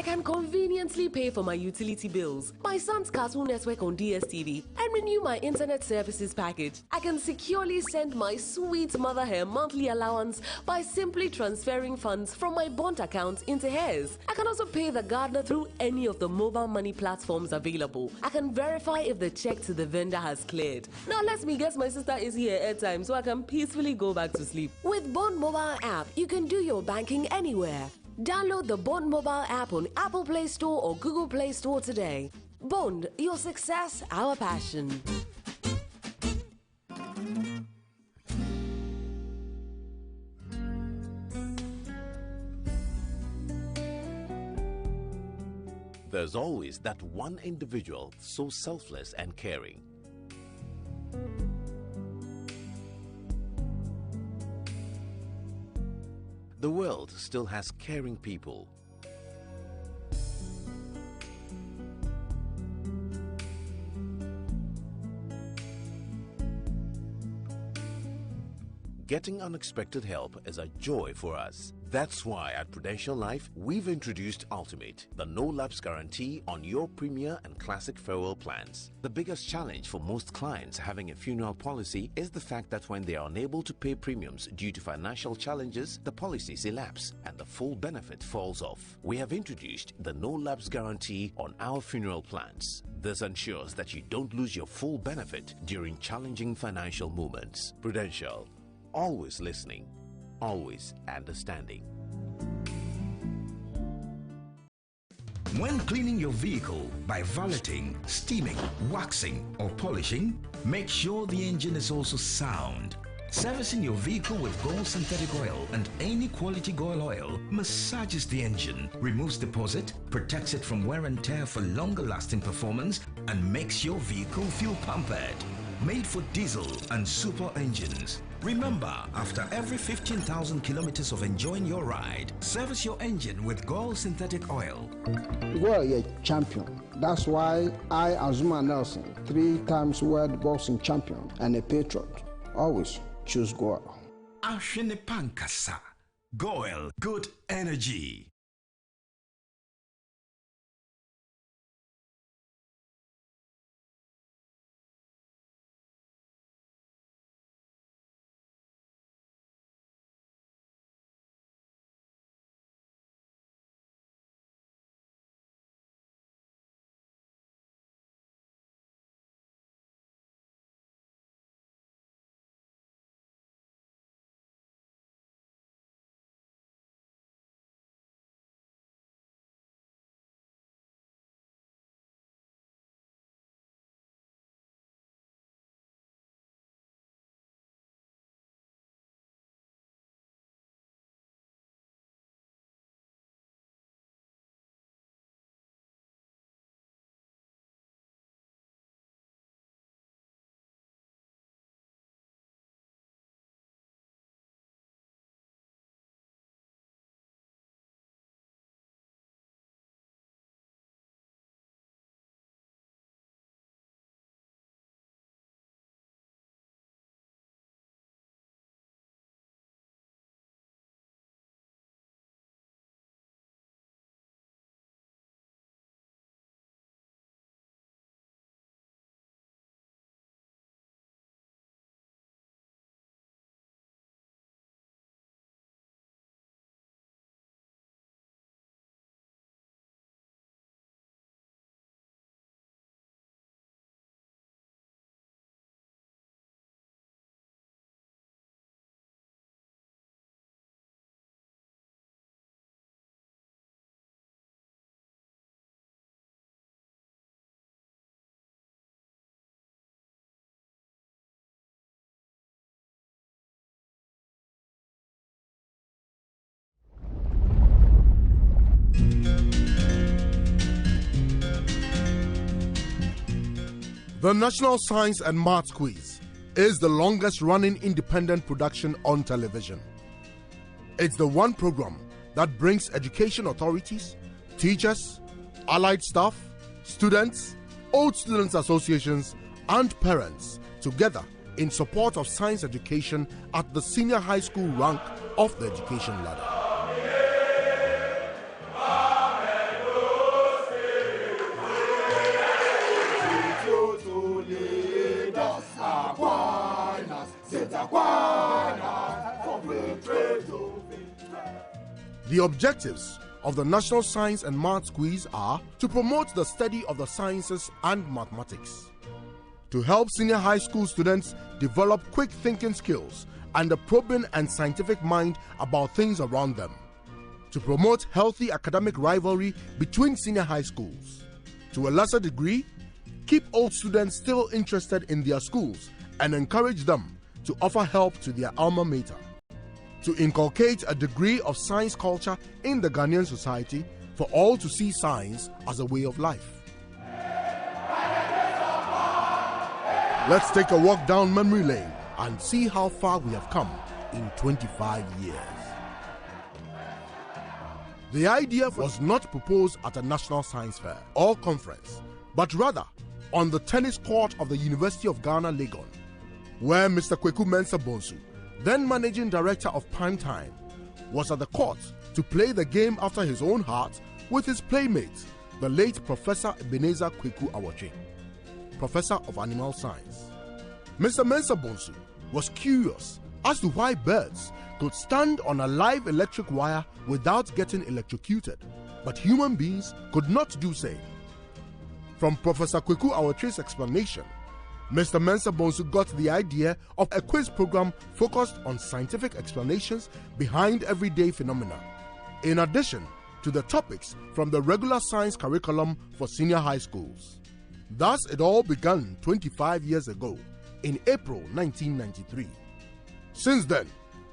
can conveniently pay for my utility bills, my son's Cartoon Network on DSTV, and renew my internet services package. I can securely send my sweet mother her monthly allowance by simply transferring funds from my bond account into hers. I can also pay the gardener through any of the mobile money platforms available. I can verify if the check to the vendor has cleared. Now let me guess my sister is here at time so I can peacefully go back to sleep. With Bond Mobile app, you can do your banking anywhere. Download the Bond Mobile app on Apple Play Store or Google Play Store today. Bond, your success, our passion. There's always that one individual so selfless and caring. The world still has caring people. Getting unexpected help is a joy for us. That's why at Prudential Life, we've introduced Ultimate, the no-lapse guarantee on your Premier and Classic farewell plans. The biggest challenge for most clients having a funeral policy is the fact that when they are unable to pay premiums due to financial challenges, the policies elapse and the full benefit falls off. We have introduced the no-lapse guarantee on our funeral plans. This ensures that you don't lose your full benefit during challenging financial moments. Prudential, always listening, always understanding. When cleaning your vehicle by valeting, steaming, waxing or polishing, make sure the engine is also sound. Servicing your vehicle with Gold synthetic oil and any quality Gold oil massages the engine, removes deposit, protects it from wear and tear for longer lasting performance, and makes your vehicle feel pampered. Made for diesel and super engines. Remember, after every 15,000 kilometers of enjoying your ride, service your engine with Gold synthetic oil. Well, you're a champion. That's why I, Azuma Nelson, 3 times world boxing champion and a patriot, always choose Goil. Ashene Pankasa. Goil, good energy. The National Science and Maths Quiz is the longest running independent production on television. It's the one program that brings education authorities, teachers, allied staff, students, old students associations, and parents together in support of science education at the senior high school rank of the education ladder. The objectives of the National Science and Maths Quiz are to promote the study of the sciences and mathematics, to help senior high school students develop quick thinking skills and a probing and scientific mind about things around them, to promote healthy academic rivalry between senior high schools, to a lesser degree, keep old students still interested in their schools and encourage them to offer help to their alma mater, to inculcate a degree of science culture in the Ghanaian society for all to see science as a way of life. Let's take a walk down memory lane and see how far we have come in 25 years. The idea was not proposed at a national science fair or conference, but rather on the tennis court of the University of Ghana, Legon, where Mr. Kweku Mensah Bonsu, then managing director of Primetime, was at the court to play the game after his own heart with his playmate, the late Professor Ebenezer Kweku Awotwe, Professor of Animal Science. Mr. Mensah Bonsu was curious as to why birds could stand on a live electric wire without getting electrocuted, but human beings could not do so. From Professor Kweku Awotwe's explanation, Mr. Mensah Bonsu got the idea of a quiz program focused on scientific explanations behind everyday phenomena, in addition to the topics from the regular science curriculum for senior high schools. Thus, it all began 25 years ago, in April 1993. Since then,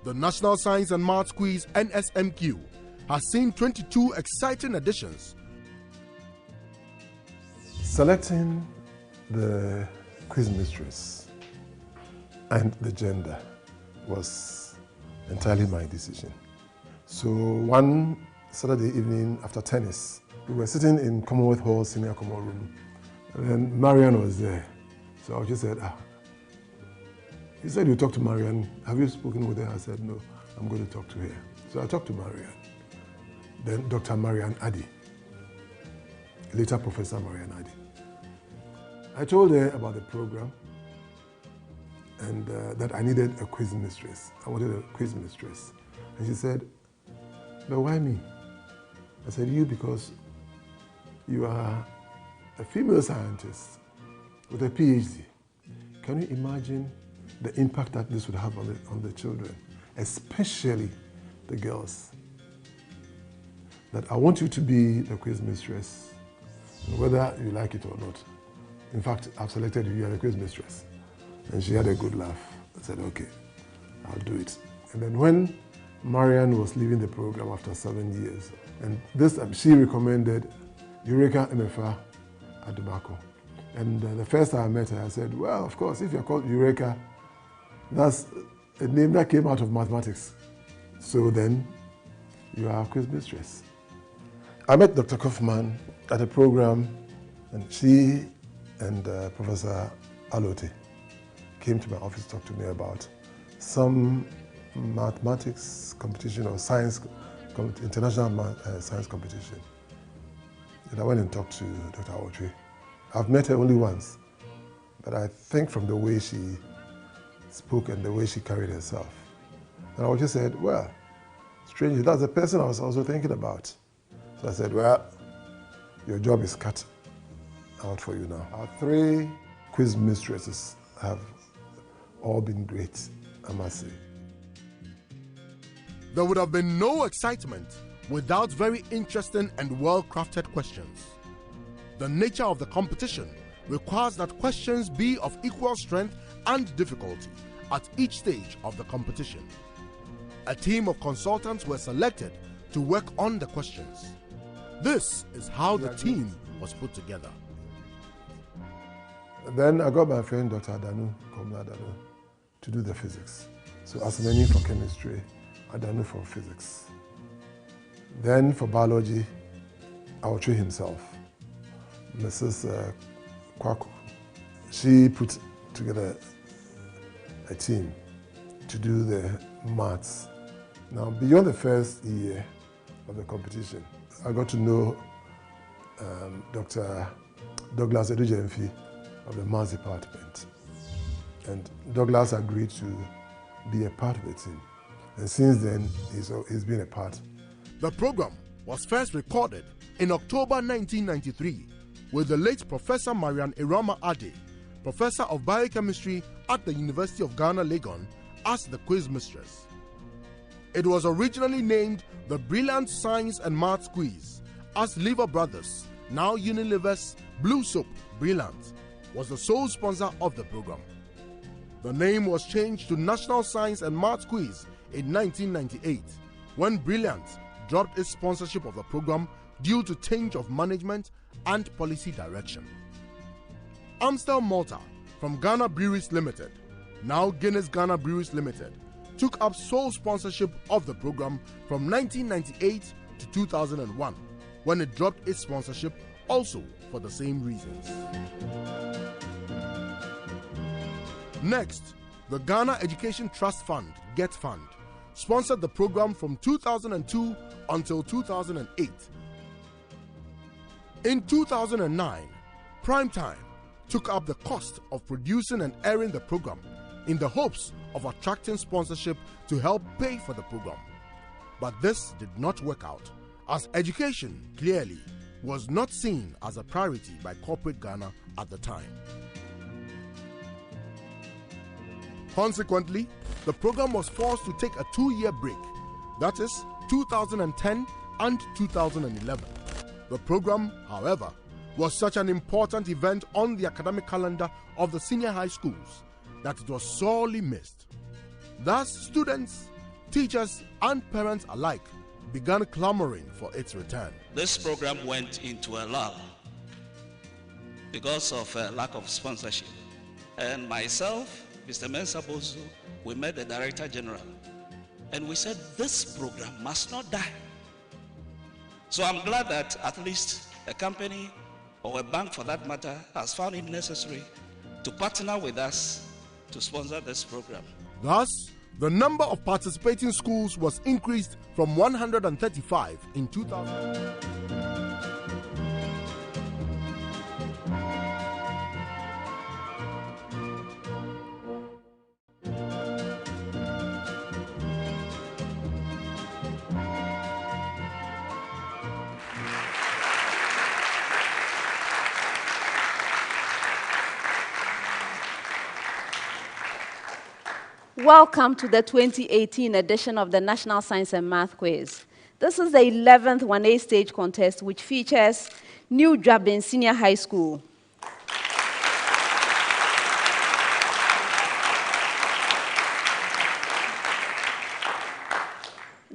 the National Science and Maths Quiz NSMQ has seen 22 exciting editions. Selecting the quiz mistress and the gender was entirely my decision. So one Saturday evening after tennis, we were sitting in Commonwealth Hall senior common room, and then Marianne was there. So I just said, he said, you talk to Marianne. Have you spoken with her? I said, no, I'm going to talk to her. So I talked to Marianne. Then Dr. Marianne Addy, later Professor Marianne Addy. I told her about the program and that I needed a quiz mistress. I wanted a quiz mistress. And she said, but why me? I said, you, because you are a female scientist with a PhD. Can you imagine the impact that this would have on the children, especially the girls? That I want you to be the quiz mistress, whether you like it or not. In fact, I've selected you as a quiz mistress. And she had a good laugh. I said, okay, I'll do it. And then when Marianne was leaving the program after 7 years, and this she recommended Eureka MFA Adubako. And the first time I met her, I said, well, of course, if you're called Eureka, that's a name that came out of mathematics. So then, you are a quiz mistress. I met Dr. Kaufman at a program, and she and Professor Alote came to my office to talk to me about some mathematics competition or science, international science competition. And I went and talked to Dr. Awotwe. I've met her only once, but I think from the way she spoke and the way she carried herself. And Awotwe said, well, strangely, that's the person I was also thinking about. So I said, well, your job is cut out for you now. Our 3 quiz mistresses have all been great, I must say. There would have been no excitement without very interesting and well-crafted questions. The nature of the competition requires that questions be of equal strength and difficulty at each stage of the competition. A team of consultants were selected to work on the questions. This is how the team was put together. Then I got my friend Dr. Adanu, Adanu, to do the physics. So Asmeni for chemistry, Adanu for physics. Then for biology, Awotwe himself, Mrs. Kwaku. She put together a team to do the maths. Now, beyond the first year of the competition, I got to know Dr. Douglas Edujemfi of the maths department. And Douglas agreed to be a part of the team. And since then, he's been a part. The program was first recorded in October 1993 with the late Professor Marian Irama Ade, Professor of Biochemistry at the University of Ghana, Legon, as the quiz mistress. It was originally named the Brilliant Science and Maths Quiz, as Lever Brothers, now Unilever's Blue Soap Brilliant, was the sole sponsor of the program. The name was changed to National Science and Maths Quiz in 1998, when Brilliant dropped its sponsorship of the program due to change of management and policy direction. Amstel Malta from Ghana Breweries Limited, now Guinness Ghana Breweries Limited, took up sole sponsorship of the program from 1998 to 2001, when it dropped its sponsorship also for the same reasons. Next, the Ghana Education Trust Fund, GET Fund, sponsored the program from 2002 until 2008. In 2009, Primetime took up the cost of producing and airing the program in the hopes of attracting sponsorship to help pay for the program. But this did not work out, as education clearly was not seen as a priority by corporate Ghana at the time. Consequently, the program was forced to take a 2-year break, that is 2010 and 2011. The program, however, was such an important event on the academic calendar of the senior high schools that it was sorely missed. Thus, students, teachers, and parents alike began clamoring for its return. This program went into a lull because of a lack of sponsorship. And myself, Mr. Mensah Bozo, we met the Director General and we said this program must not die. So I'm glad that at least a company or a bank for that matter has found it necessary to partner with us to sponsor this program. Thus, the number of participating schools was increased from 135 in 2000. Welcome to the 2018 edition of the National Science and Math Quiz. This is the 11th 1A stage contest, which features New JUABEN Senior High School,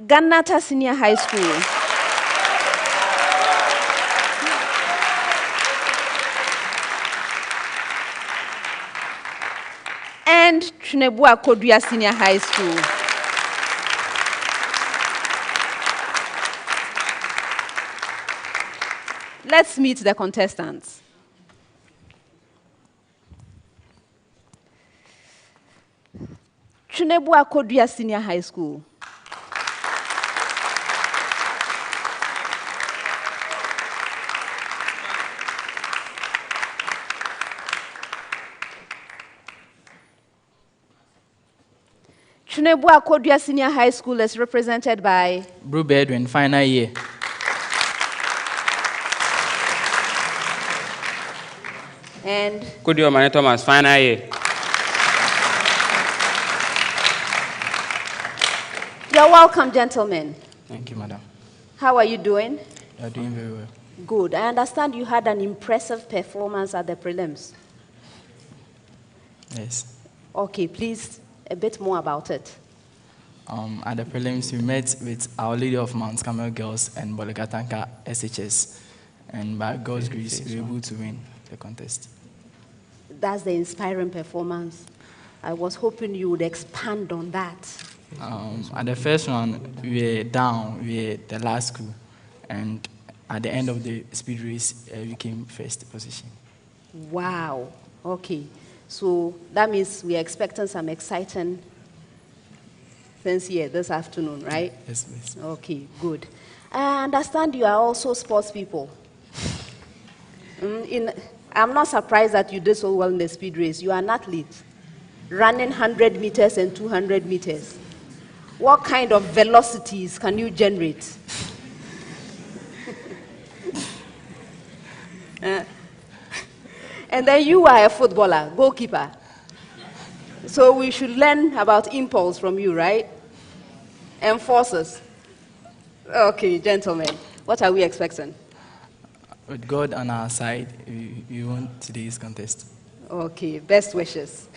GHANATA Senior High School, and TWENEBOA KODUA Senior High School. Let's meet the contestants. TWENEBOA KODUA Senior High School. TWENEBOA KODUA Senior High School is represented by Bruce Edwin, final year. And KODUA Mane Thomas, final year. You're welcome, gentlemen. Thank you, madam. How are you doing? You're doing very well. Good. I understand you had an impressive performance at the prelims. Yes. Okay, please, a bit more about it. At the prelims, we met with Our Lady of Mount Carmel Girls and Bolagatanka SHS. And by God's grace, we were able to win the contest. That's the inspiring performance. I was hoping you would expand on that. At the first one, we were down, we were the last school. And at the end of the speed race, we came first position. Wow. Okay. So that means we're expecting some exciting things here this afternoon, right? Yes, miss. Okay, good. I understand you are also sports people. I'm not surprised that you did so well in the speed race. You are an athlete. running 100 meters and 200 meters. What kind of velocities can you generate? And then you are a footballer, goalkeeper. So we should learn about impulse from you, right? And forces. Okay, gentlemen, what are we expecting? With God on our side, we won today's contest. Okay, best wishes.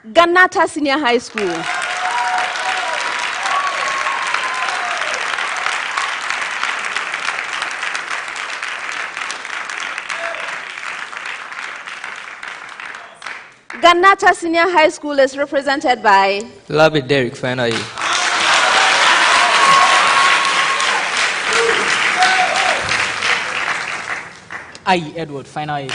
GHANATA Senior High School. GHANATA Senior High School is represented by Love it, Derek, final year. I, Edward, final year.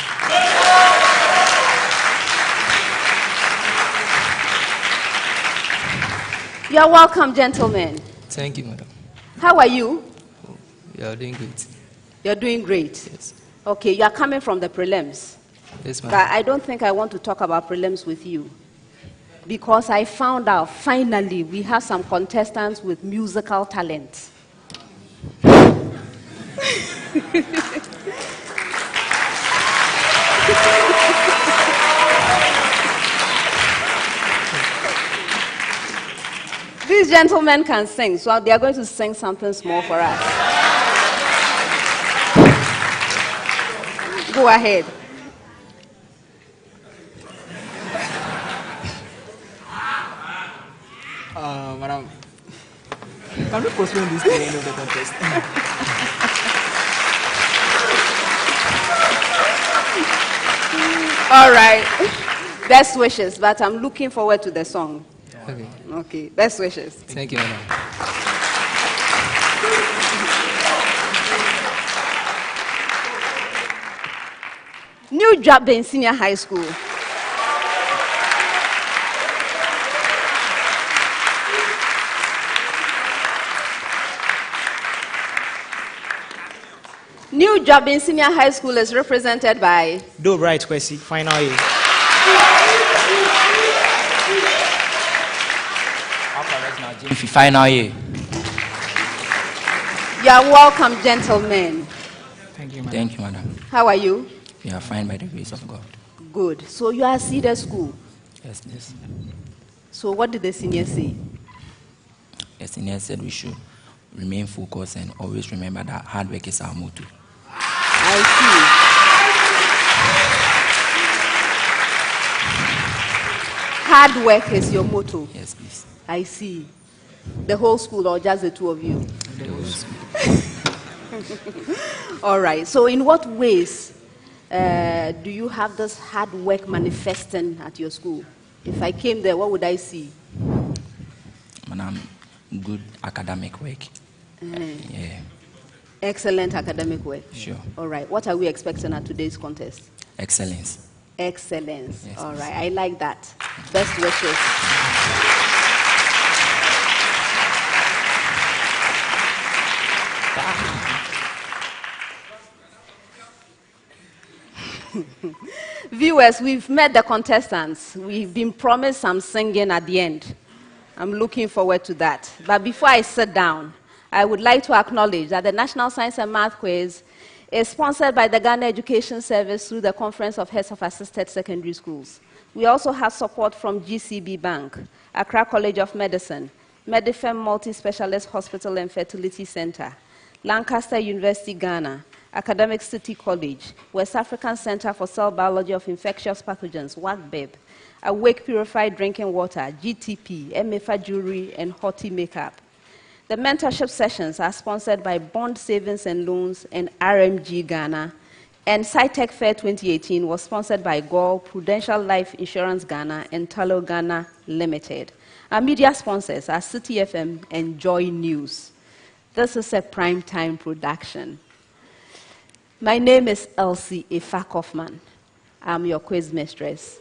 You are welcome, gentlemen. Thank you, madam. How are you? You are doing great. You're doing great. Yes. Okay, you are coming from the prelims. Yes, But madam. I don't think I want to talk about prelims with you. Because I found out, finally, we have some contestants with musical talent. These gentlemen can sing, so they are going to sing something small for us. Go ahead. Madam, can we postpone this to the end of the contest? All right. Best wishes, but I'm looking forward to the song. Okay. Okay, best wishes. Thank you, madam. New JUABEN Senior High School. New JUABEN Senior High School is represented by Do right, Kwesi, final year. Final year. You are welcome, gentlemen. Thank you, madam. Thank you, madam. How are you? We are fine by the grace of God. Good. So you are seated school. Yes, yes. So what did the seniors say? The senior said we should remain focused and always remember that hard work is our motto. I see. Hard work is your motto. Yes, please. I see. The whole school or just the two of you? The whole school. All right. So in what ways do you have this hard work manifesting at your school? If I came there, what would I see? Madam, good academic work. Yeah. Excellent academic work. Sure. All right. What are we expecting at today's contest? Excellence. Excellence. Yes, all please. right. I like that. Best wishes. Viewers, we've met the contestants. We've been promised some singing at the end. I'm looking forward to that. But before I sit down, I would like to acknowledge that the National Science and Math Quiz is sponsored by the Ghana Education Service through the Conference of Heads of Assisted Secondary Schools. We also have support from GCB Bank, Accra College of Medicine, Medifem Multi-Specialist Hospital and Fertility Center, Lancaster University, Ghana, Academic City College, West African Center for Cell Biology of Infectious Pathogens, WACBIB, Awake Purified Drinking Water, GTP, MFA Jewelry, and Hoti Makeup. The mentorship sessions are sponsored by Bond Savings and Loans and RMG Ghana, and SciTech Fair 2018 was sponsored by GOL, Prudential Life Insurance Ghana, and Talo Ghana Limited. Our media sponsors are City FM and Joy News. This is a primetime production. My name is Elsie Ifa Kaufman. I'm your quiz mistress.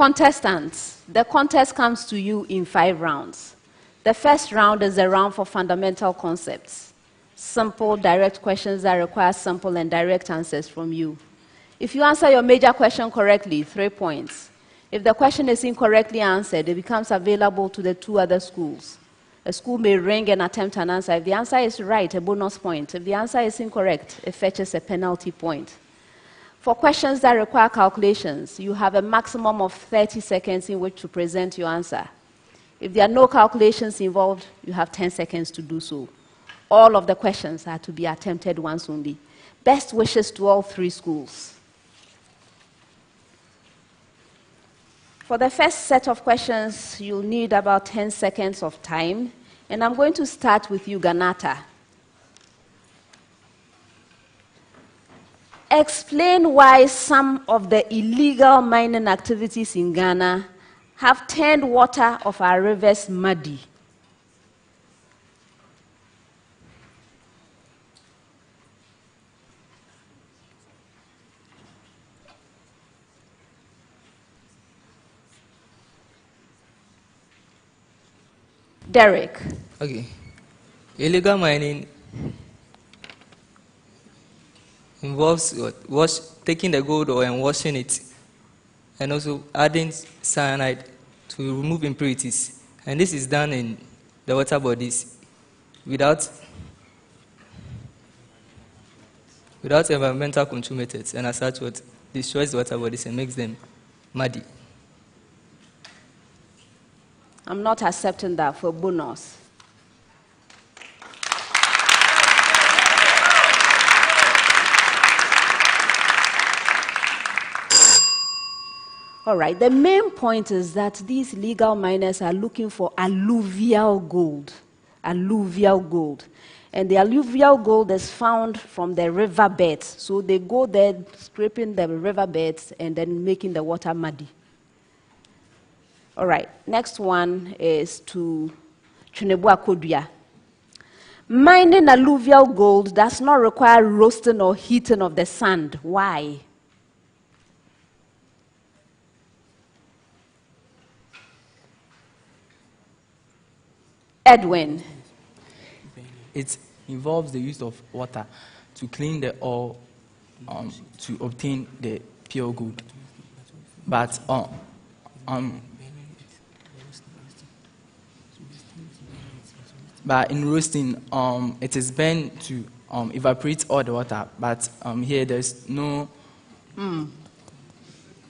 Contestants, the contest comes to you in 5 rounds. The first round is a round for fundamental concepts. Simple, direct questions that require simple and direct answers from you. If you answer your major question correctly, 3 points. If the question is incorrectly answered, it becomes available to the 2 other schools. A school may ring and attempt an answer. If the answer is right, a bonus point. If the answer is incorrect, it fetches a penalty point. For questions that require calculations, you have a maximum of 30 seconds in which to present your answer. If there are no calculations involved, you have 10 seconds to do so. All of the questions are to be attempted once only. Best wishes to all 3 schools. For the first set of questions, you'll need about 10 seconds of time, and I'm going to start with you, GHANATA. Explain why some of the illegal mining activities in Ghana have turned water of our rivers muddy. Derek. Okay. Illegal mining involves taking the gold ore and washing it, and also adding cyanide to remove impurities. And this is done in the water bodies without environmental control methods, and as such, what destroys the water bodies and makes them muddy. I'm not accepting that for bonus. All right, the main point is that these legal miners are looking for alluvial gold. Alluvial gold. And the alluvial gold is found from the riverbeds. So they go there scraping the riverbeds and then making the water muddy. All right, next one is to TWENEBOA KODUA. Mining alluvial gold does not require roasting or heating of the sand. Why? Edwin. It involves the use of water to clean the ore to obtain the pure gold. But in roasting, it is burned to evaporate all the water. But here there's no.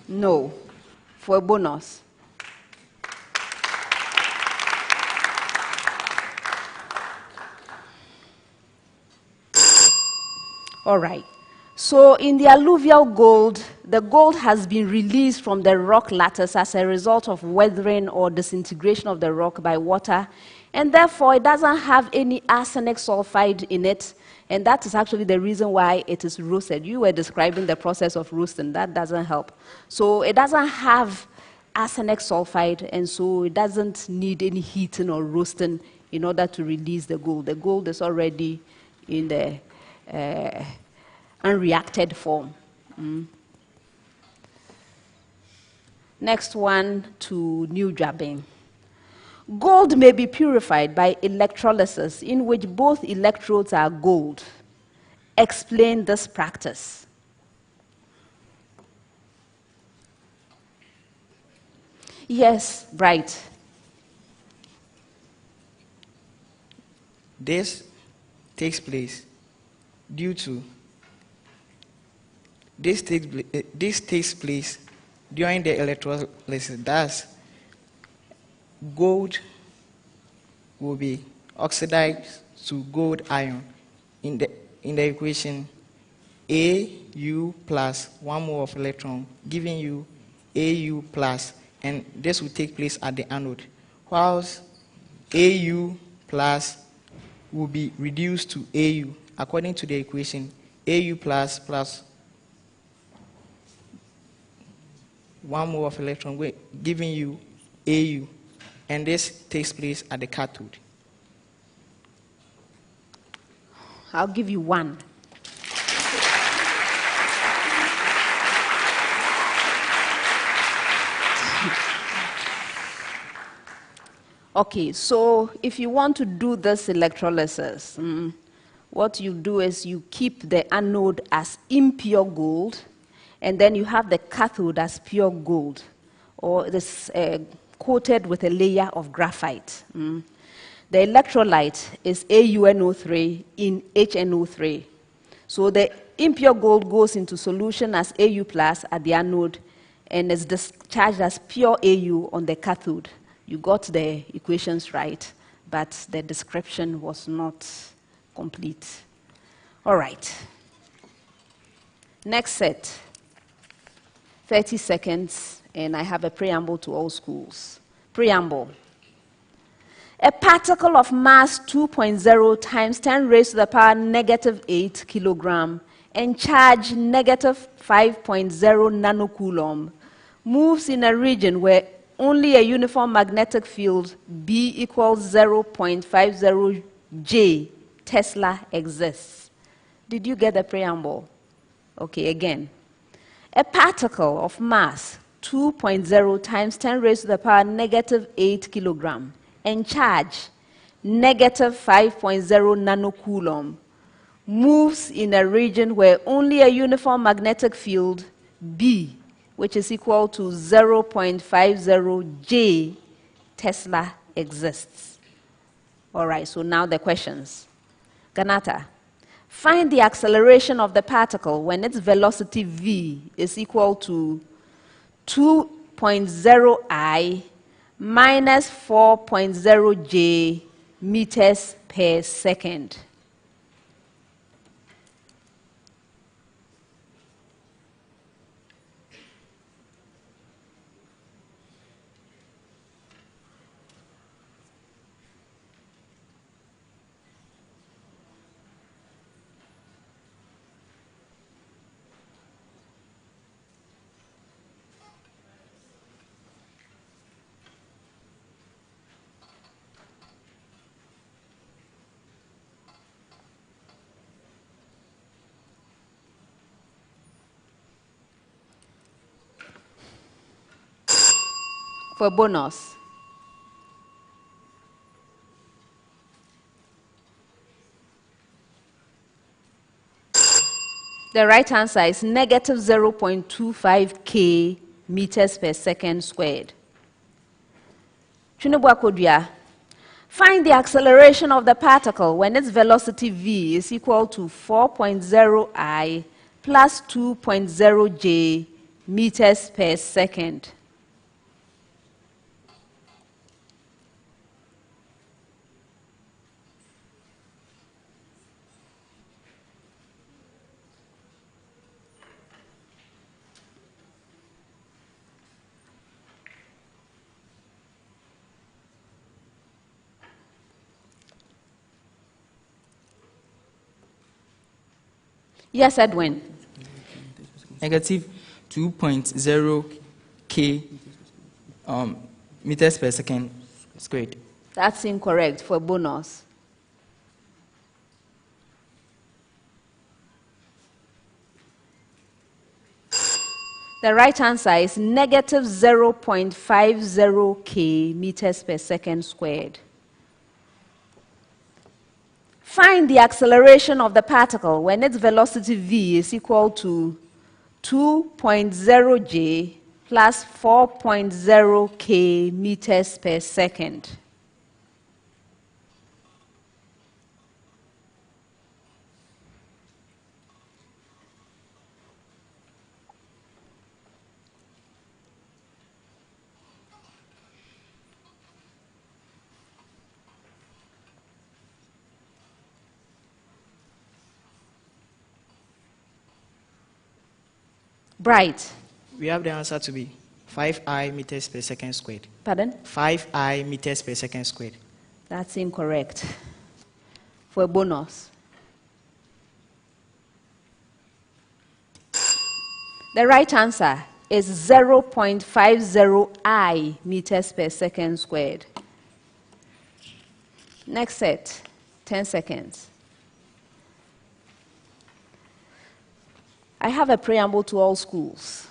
No, for a bonus. All right. So in the alluvial gold, the gold has been released from the rock lattice as a result of weathering or disintegration of the rock by water, and therefore it doesn't have any arsenic sulfide in it, and that is actually the reason why it is roasted. You were describing the process of roasting. That doesn't help. So it doesn't have arsenic sulfide, and so it doesn't need any heating or roasting in order to release the gold. The gold is already in the unreacted form. Next one to New JUABEN. Gold may be purified by electrolysis in which both electrodes are gold. Explain this practice. Yes, Bright. This takes place due to this takes place during the electrolysis. Thus, gold will be oxidized to gold ion in the equation Au plus 1 mole of electron, giving you Au plus, and this will take place at the anode, whilst Au plus will be reduced to Au according to the equation Au plus plus 1 mole of electron, giving you Au, and this takes place at the cathode. I'll give you 1. Okay, so if you want to do this electrolysis, what you do is you keep the anode as impure gold, and then you have the cathode as pure gold, or this coated with a layer of graphite. The electrolyte is AuNO3 in HNO3. So the impure gold goes into solution as Au plus at the anode and is discharged as pure Au on the cathode. You got the equations right, but the description was not complete. All right. Next set. 30 seconds, and I have a preamble to all schools. Preamble. A particle of mass 2.0 times 10 raised to the power negative 8 kilogram and charge negative 5.0 nanocoulomb moves in a region where only a uniform magnetic field B equals 0.50 J Tesla exists. Did you get the preamble? Okay, again. A particle of mass 2.0 times 10 raised to the power negative 8 kilogram and charge negative 5.0 nanocoulomb moves in a region where only a uniform magnetic field B, which is equal to 0.50 J Tesla exists. All right, so now the questions. GHANATA, find the acceleration of the particle when its velocity v is equal to 2.0 I minus 4.0 J meters per second. For bonus, the right answer is negative 0.25 K meters per second squared. TWENEBOA KODUA, find the acceleration of the particle when its velocity v is equal to 4.0 I plus 2.0 J meters per second. Yes, Edwin. Negative 2.0 K meters per second squared. That's incorrect for bonus. The right answer is negative 0.50 K meters per second squared. Find the acceleration of the particle when its velocity v is equal to 2.0 J plus 4.0 K meters per second. Bright. We have the answer to be 5I meters per second squared. Pardon? 5I meters per second squared. That's incorrect. For a bonus. The right answer is 0.50 I meters per second squared. Next set, 10 seconds. I have a preamble to all schools.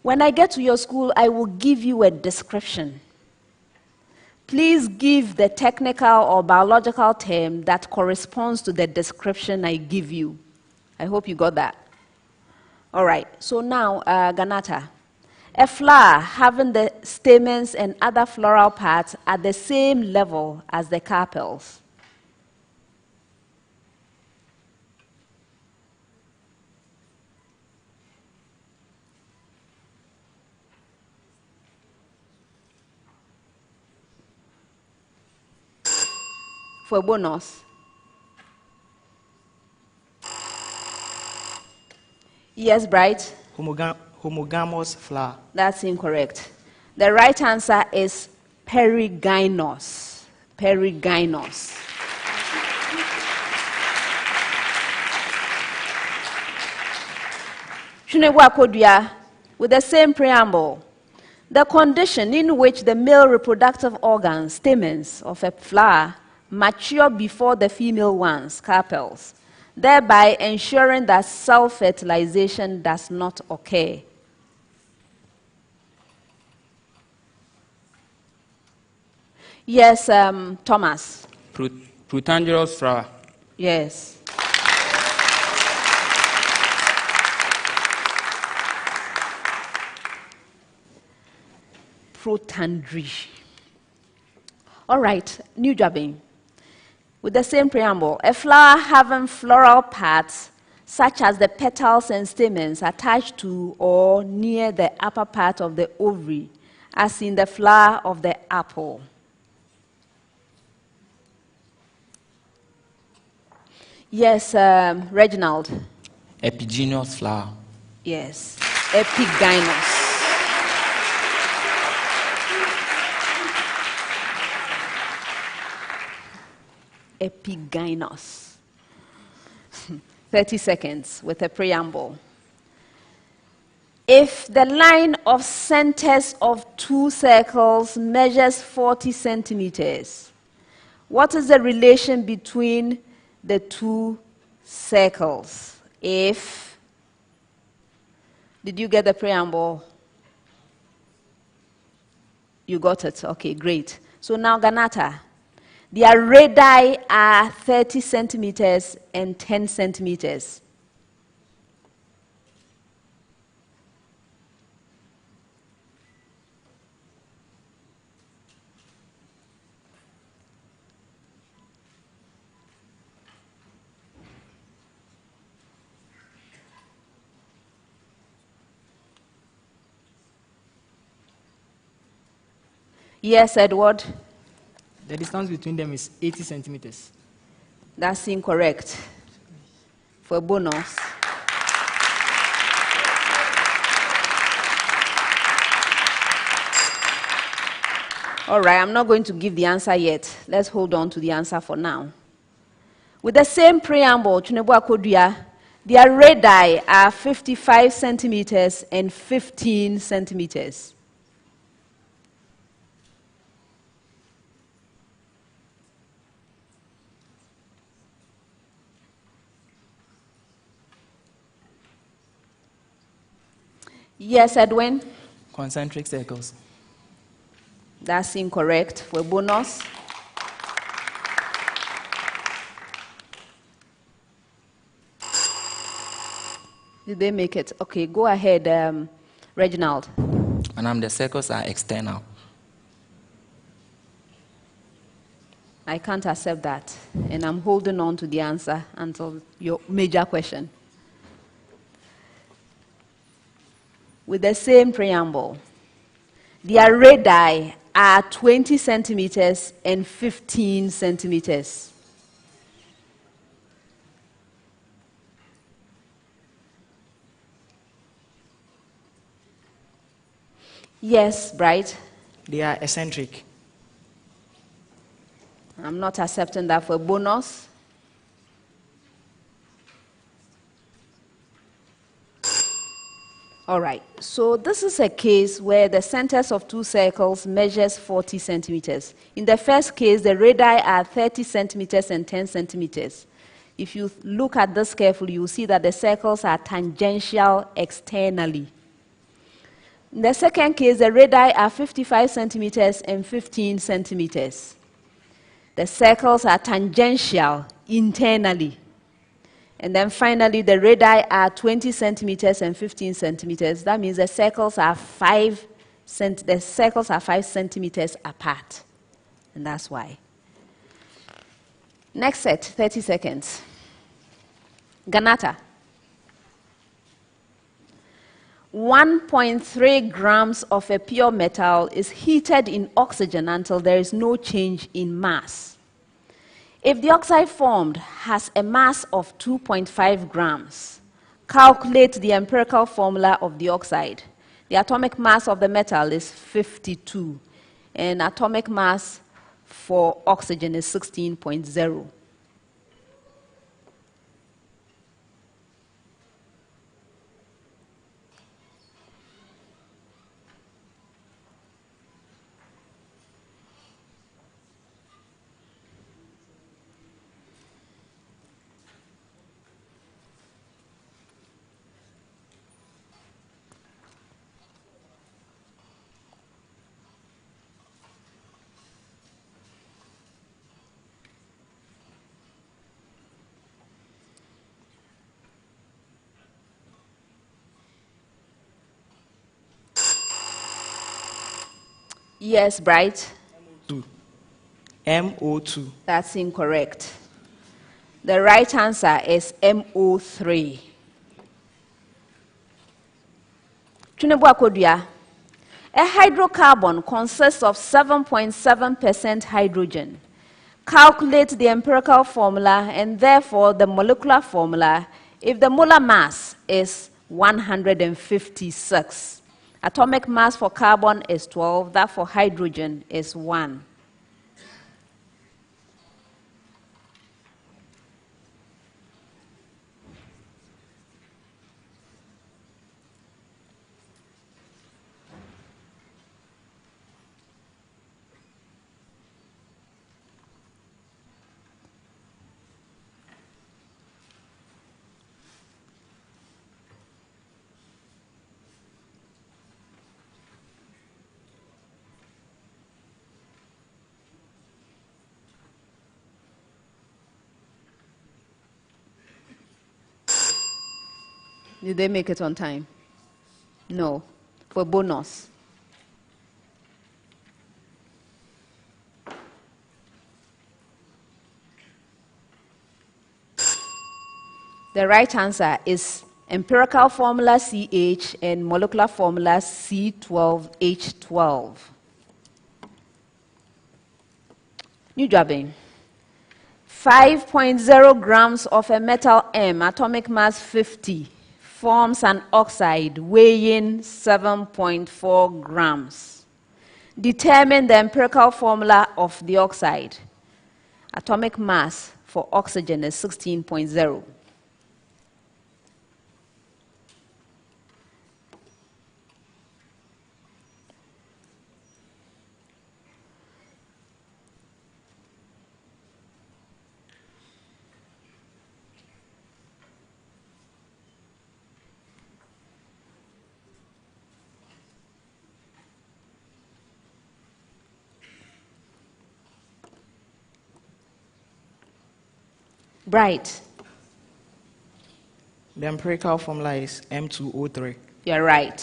When I get to your school, I will give you a description. Please give the technical or biological term that corresponds to the description I give you. I hope you got that. All right, so now, GHANATA. A flower having the stamens and other floral parts at the same level as the carpels. For bonus. Yes, Bright? Homogamous flower. That's incorrect. The right answer is perigynous. Perigynous. TWENEBOA KODUA, with the same preamble, the condition in which the male reproductive organs, stamens of a flower, mature before the female ones, carpels, thereby ensuring that self-fertilization does not occur. Yes, Thomas. Protandrous flower. Yes. Protandry. All right, new JUABEN. With the same preamble, a flower having floral parts such as the petals and stamens attached to or near the upper part of the ovary, as in the flower of the apple. Yes, Reginald. Epigynous flower. Yes, epigynous. Epigynous. 30 seconds with a preamble. If the line of centers of two circles measures 40 centimeters, what is the relation between the two circles? If, did you get the preamble? You got it, okay, great. So now GHANATA, their radii are 30 centimeters and 10 centimeters. Yes, Edward? The distance between them is 80 centimeters. That's incorrect. For bonus. All right, I'm not going to give the answer yet. Let's hold on to the answer for now. With the same preamble, TWENEBOA KODUA, their radii are 55 centimeters and 15 centimeters. Yes, Edwin? Concentric circles. That's incorrect. For bonus. Did they make it? Okay, go ahead, Reginald. And the circles are external. I can't accept that. And I'm holding on to the answer until your major question. With the same preamble, their radii are 20 centimeters and 15 centimeters. Yes, Bright? They are eccentric. I'm not accepting that for a bonus. All right, so this is a case where the centers of two circles measures 40 centimeters. In the first case, the radii are 30 centimeters and 10 centimeters. If you look at this carefully, you'll see that the circles are tangential externally. In the second case, the radii are 55 centimeters and 15 centimeters. The circles are tangential internally. And then finally, the radii are 20 centimeters and 15 centimeters. That means the circles are 5 centimeters apart. And that's why. Next set, 30 seconds. GHANATA. 1.3 grams of a pure metal is heated in oxygen until there is no change in mass. If the oxide formed has a mass of 2.5 grams, calculate the empirical formula of the oxide. The atomic mass of the metal is 52, and atomic mass for oxygen is 16.0. Yes, Bright. MO2. That's incorrect. The right answer is MO3. TWENEBOA KODUA. A hydrocarbon consists of 7.7% hydrogen. Calculate the empirical formula and therefore the molecular formula if the molar mass is 156. Atomic mass for carbon is 12, that for hydrogen is 1. Did they make it on time? No. For bonus. The right answer is empirical formula CH and molecular formula C12H12. New JUABEN. 5.0 grams of a metal M, atomic mass 50, forms an oxide weighing 7.4 grams. Determine the empirical formula of the oxide. Atomic mass for oxygen is 16.0. Bright. The empirical formula is M2O3. You're right.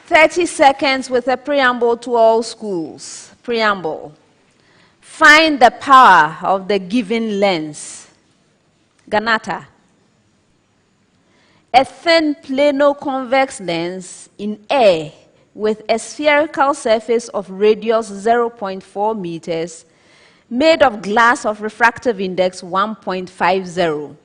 "30 seconds with a preamble to all schools." Preamble. Find the power of the given lens. GHANATA. A thin plano-convex lens in air with a spherical surface of radius 0.4 meters, made of glass of refractive index 1.50.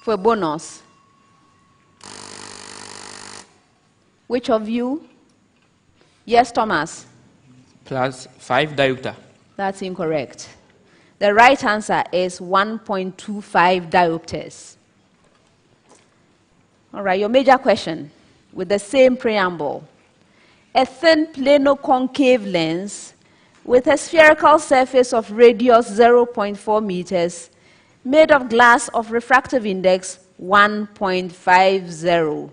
For a bonus. Which of you? Yes, Thomas. Plus 5 diopter. That's incorrect. The right answer is 1.25 diopters. All right, your major question with the same preamble. A thin plano-concave lens with a spherical surface of radius 0.4 meters made of glass of refractive index 1.50.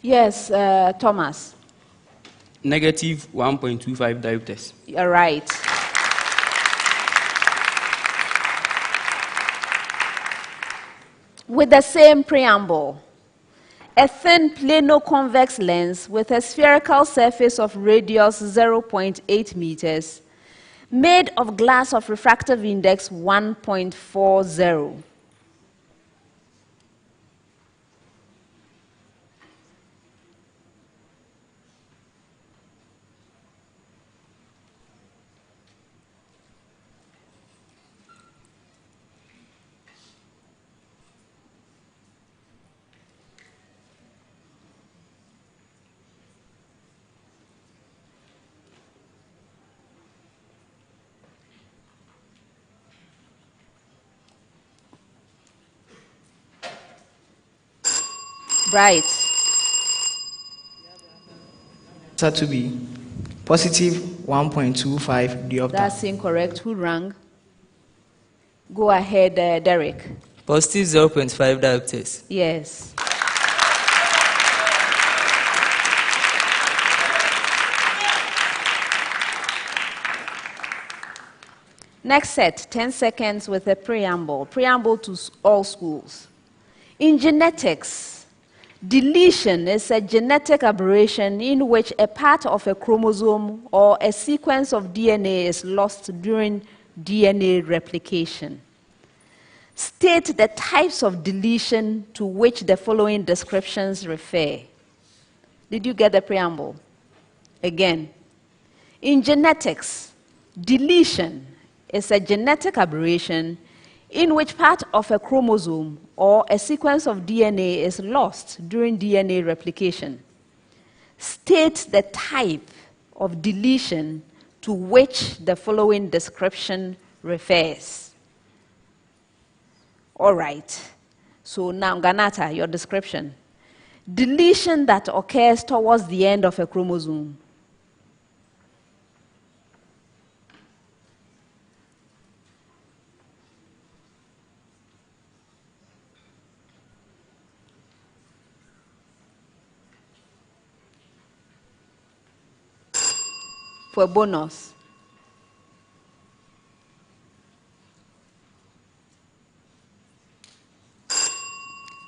Yes, Thomas. Negative 1.25 diopters. You're right. With the same preamble, a thin plano-convex lens with a spherical surface of radius 0.8 meters, made of glass of refractive index 1.40. Right. Answer to be positive 1.25 diopter. That's incorrect. Who rang? Go ahead, Derek. Positive 0.5 diopters. Yes. Next set, 10 seconds with a preamble. Preamble to all schools. In genetics, deletion is a genetic aberration in which a part of a chromosome or a sequence of DNA is lost during DNA replication. State the types of deletion to which the following descriptions refer. Did you get the preamble? Again. In genetics, deletion is a genetic aberration in which part of a chromosome or a sequence of DNA is lost during DNA replication. State the type of deletion to which the following description refers. All right. So now, GHANATA, your description. Deletion that occurs towards the end of a chromosome. For a bonus.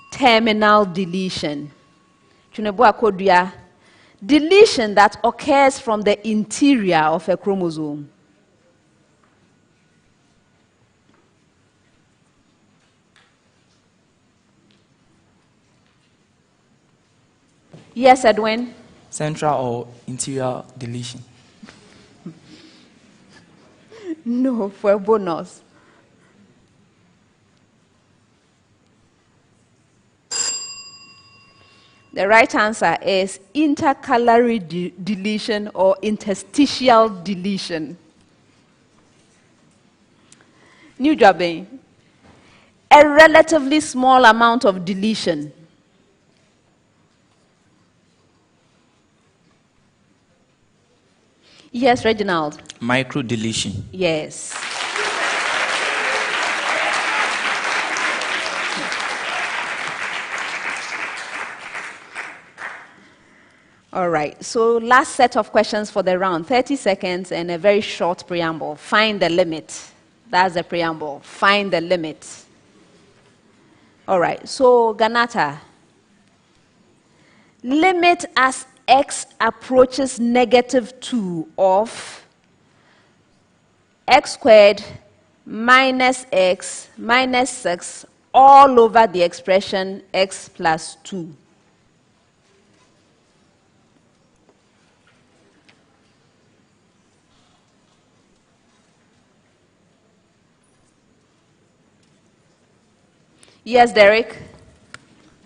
Terminal deletion. TWENEBOA KODUA. Deletion that occurs from the interior of a chromosome. Yes, Edwin? Central or interior deletion. No, for a bonus. The right answer is intercalary deletion or interstitial deletion. New JUABEN. A relatively small amount of deletion. Yes, Reginald. Micro deletion. Yes. All right, so last set of questions for the round, 30 seconds and a very short preamble. Find the limit. That's the preamble. Find the limit. All right, so GHANATA. Limit as x approaches -2 of x squared minus x minus 6 all over the expression x plus 2. Yes, Derek?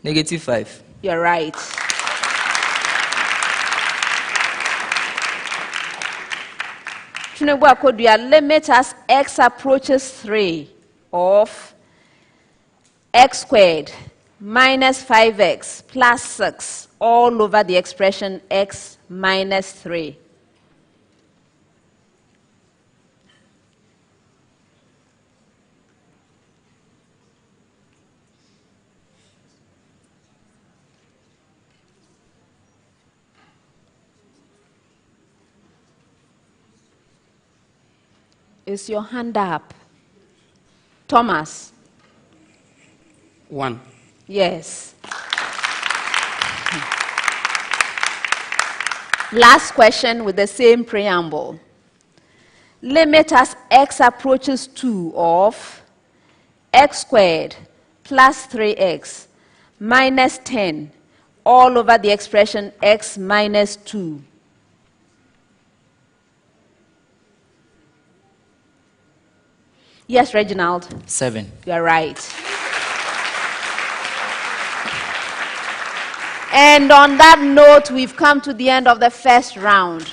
-5. You're right. TWENEBOA KODUA, limit as x approaches 3 of x squared minus 5x plus 6 all over the expression x minus 3. Is your hand up? Thomas? 1. Yes. Last question with the same preamble. Limit as x approaches 2 of x squared plus 3x minus 10 all over the expression x minus 2. Yes, Reginald? 7. You're right. And on that note, we've come to the end of the first round.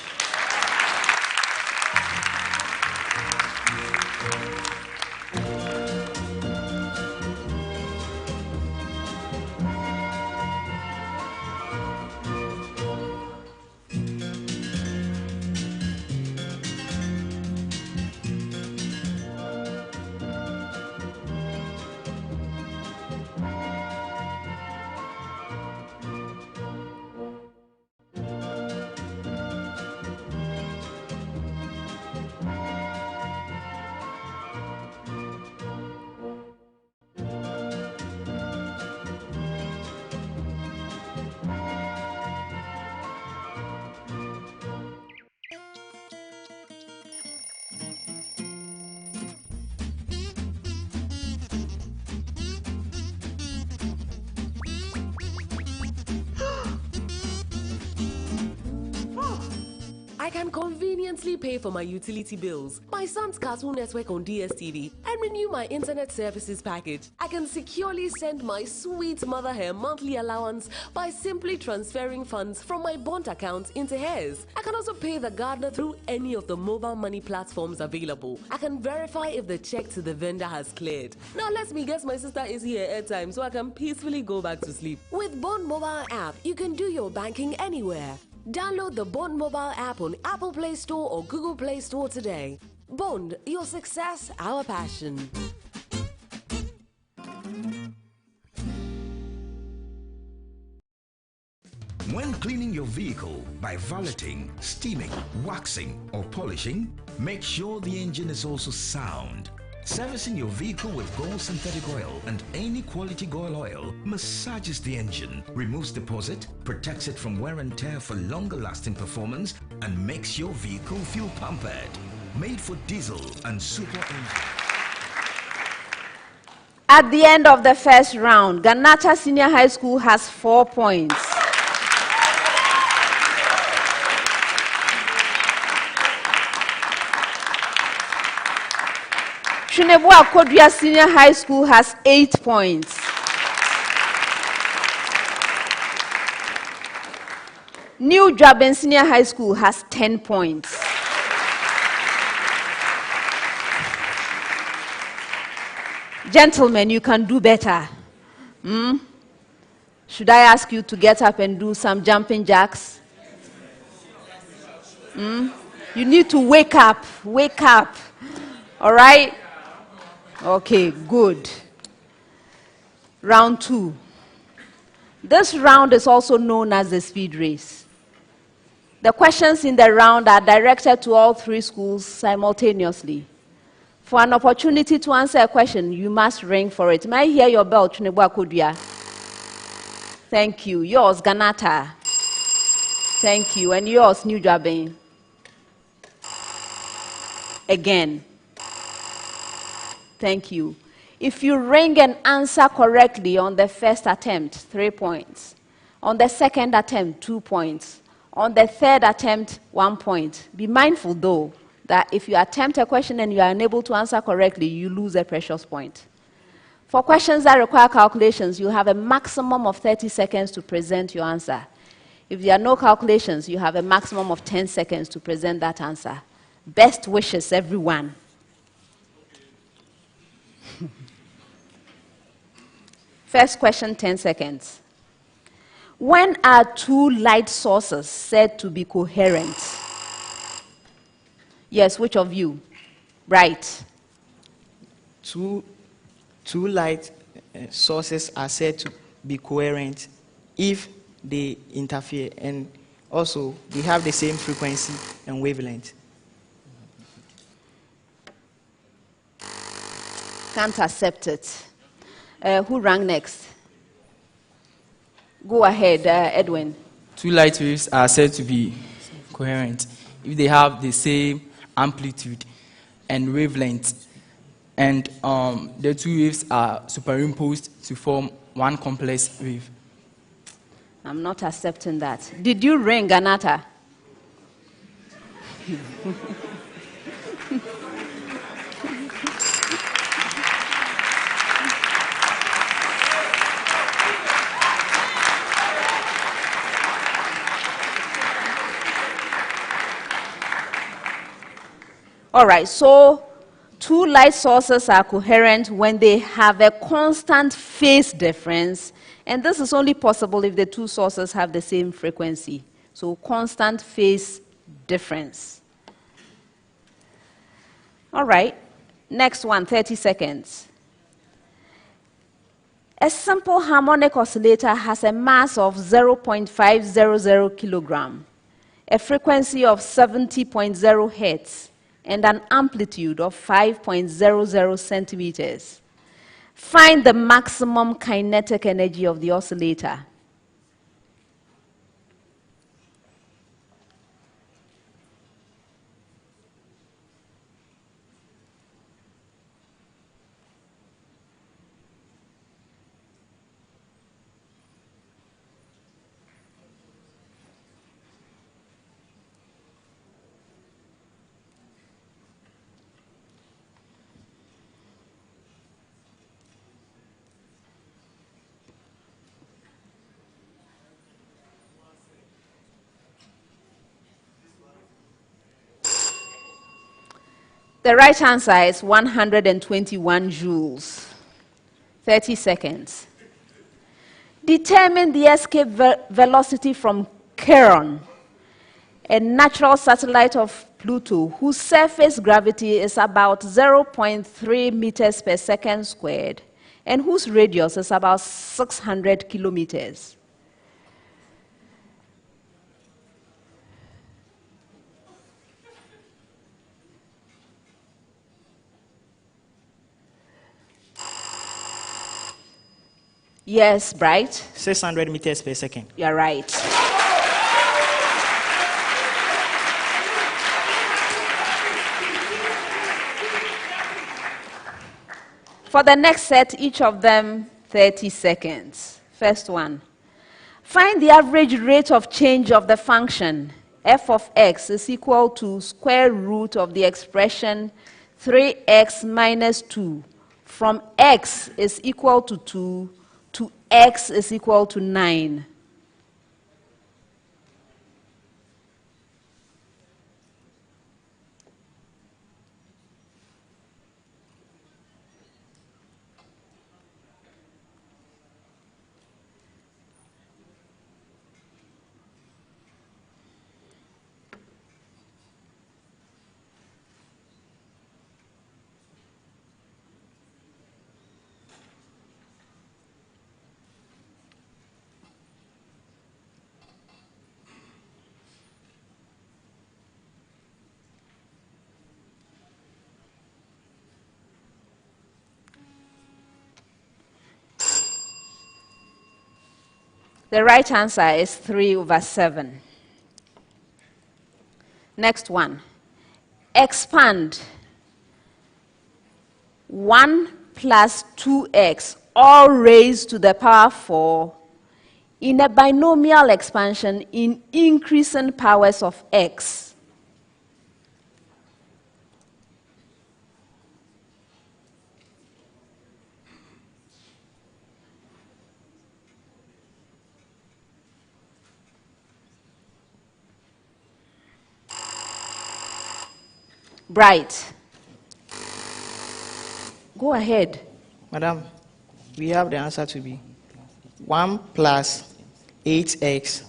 I can conveniently pay for my utility bills, my son's Cartoon Network on DSTV, and renew my internet services package. I can securely send my sweet mother her monthly allowance by simply transferring funds from my bond account into hers. I can also pay the gardener through any of the mobile money platforms available. I can verify if the check to the vendor has cleared. Now let me guess my sister is here at time so I can peacefully go back to sleep. With Bond Mobile app, you can do your banking anywhere. Download the Bond Mobile app on Apple Play Store or Google Play Store today. Bond, your success, our passion. When cleaning your vehicle by valeting, steaming, waxing, or polishing, make sure the engine is also sound. Servicing your vehicle with Gold synthetic oil and any quality Gold oil massages the engine, removes deposit, protects it from wear and tear for longer lasting performance, and makes your vehicle feel pampered. Made for diesel and super engines. At the end of the first round, GHANATA Senior High School has 4 points. TWENEBOA KODUA Senior High School has 8 points. New JUABEN Senior High School has 10 points. Gentlemen, you can do better. Should I ask you to get up and do some jumping jacks? You need to wake up. Wake up. All right? Okay, good. Round 2. This round is also known as the speed race. The questions in the round are directed to all 3 schools simultaneously. For an opportunity to answer a question, you must ring for it. May I hear your bell, TWENEBOA KODUA? Thank you. Yours, GHANATA. Thank you. And yours, New JUABEN. Again. Thank you. If you ring and answer correctly on the first attempt, 3 points. On the second attempt, 2 points. On the third attempt, 1 point. Be mindful, though, that if you attempt a question and you are unable to answer correctly, you lose a precious point. For questions that require calculations, you have a maximum of 30 seconds to present your answer. If there are no calculations, you have a maximum of 10 seconds to present that answer. Best wishes, everyone. First question, 10 seconds. When are two light sources said to be coherent? Yes, which of you? Right. Two light sources are said to be coherent if they interfere, and also they have the same frequency and wavelength. Can't accept it. Who rang next? Go ahead, Edwin. Two light waves are said to be coherent if they have the same amplitude and wavelength, and the two waves are superimposed to form one complex wave. I'm not accepting that. Did you ring GHANATA? All right, so two light sources are coherent when they have a constant phase difference, and this is only possible if the two sources have the same frequency. So constant phase difference. All right, next one, 30 seconds. A simple harmonic oscillator has a mass of 0.500 kilogram, a frequency of 70.0 hertz, and an amplitude of 5.00 centimeters. Find the maximum kinetic energy of the oscillator. The right answer is 121 joules. 30 seconds. Determine the escape velocity from Charon, a natural satellite of Pluto, whose surface gravity is about 0.3 meters per second squared, and whose radius is about 600 kilometers. Yes, Bright? 600 meters per second. You're right. For the next set, each of them 30 seconds. First one. Find the average rate of change of the function f of x is equal to square root of the expression 3x minus 2 from x is equal to 2 to x is equal to 9. The right answer is 3/7. Next one. Expand 1 plus 2x, all raised to the power 4, in a binomial expansion in increasing powers of x. Bright. Go ahead. Madam, we have the answer to be 1 plus 8x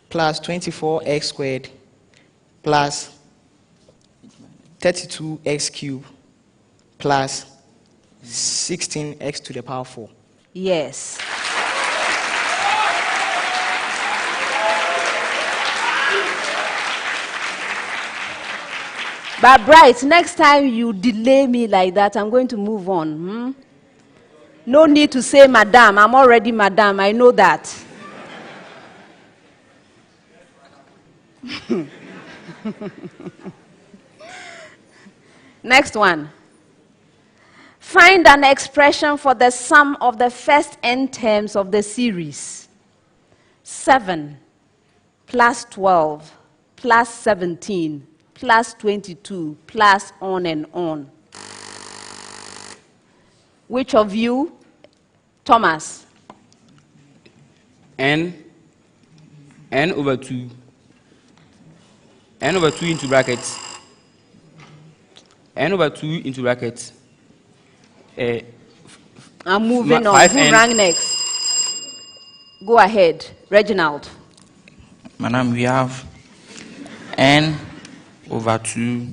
plus 24x squared plus 32x cubed plus 16x to the power 4. Yes. But Bright, next time you delay me like that, I'm going to move on. No need to say madam. I'm already madam. I know that. Next one. Find an expression for the sum of the first n terms of the series. 7 plus 12 plus 17 plus 22 plus on and on. Which of you? Thomas. N over 2. N over 2 into brackets. N over 2 into brackets. I'm moving on. Who rang next? Go ahead. Reginald. Madam, we have n over 2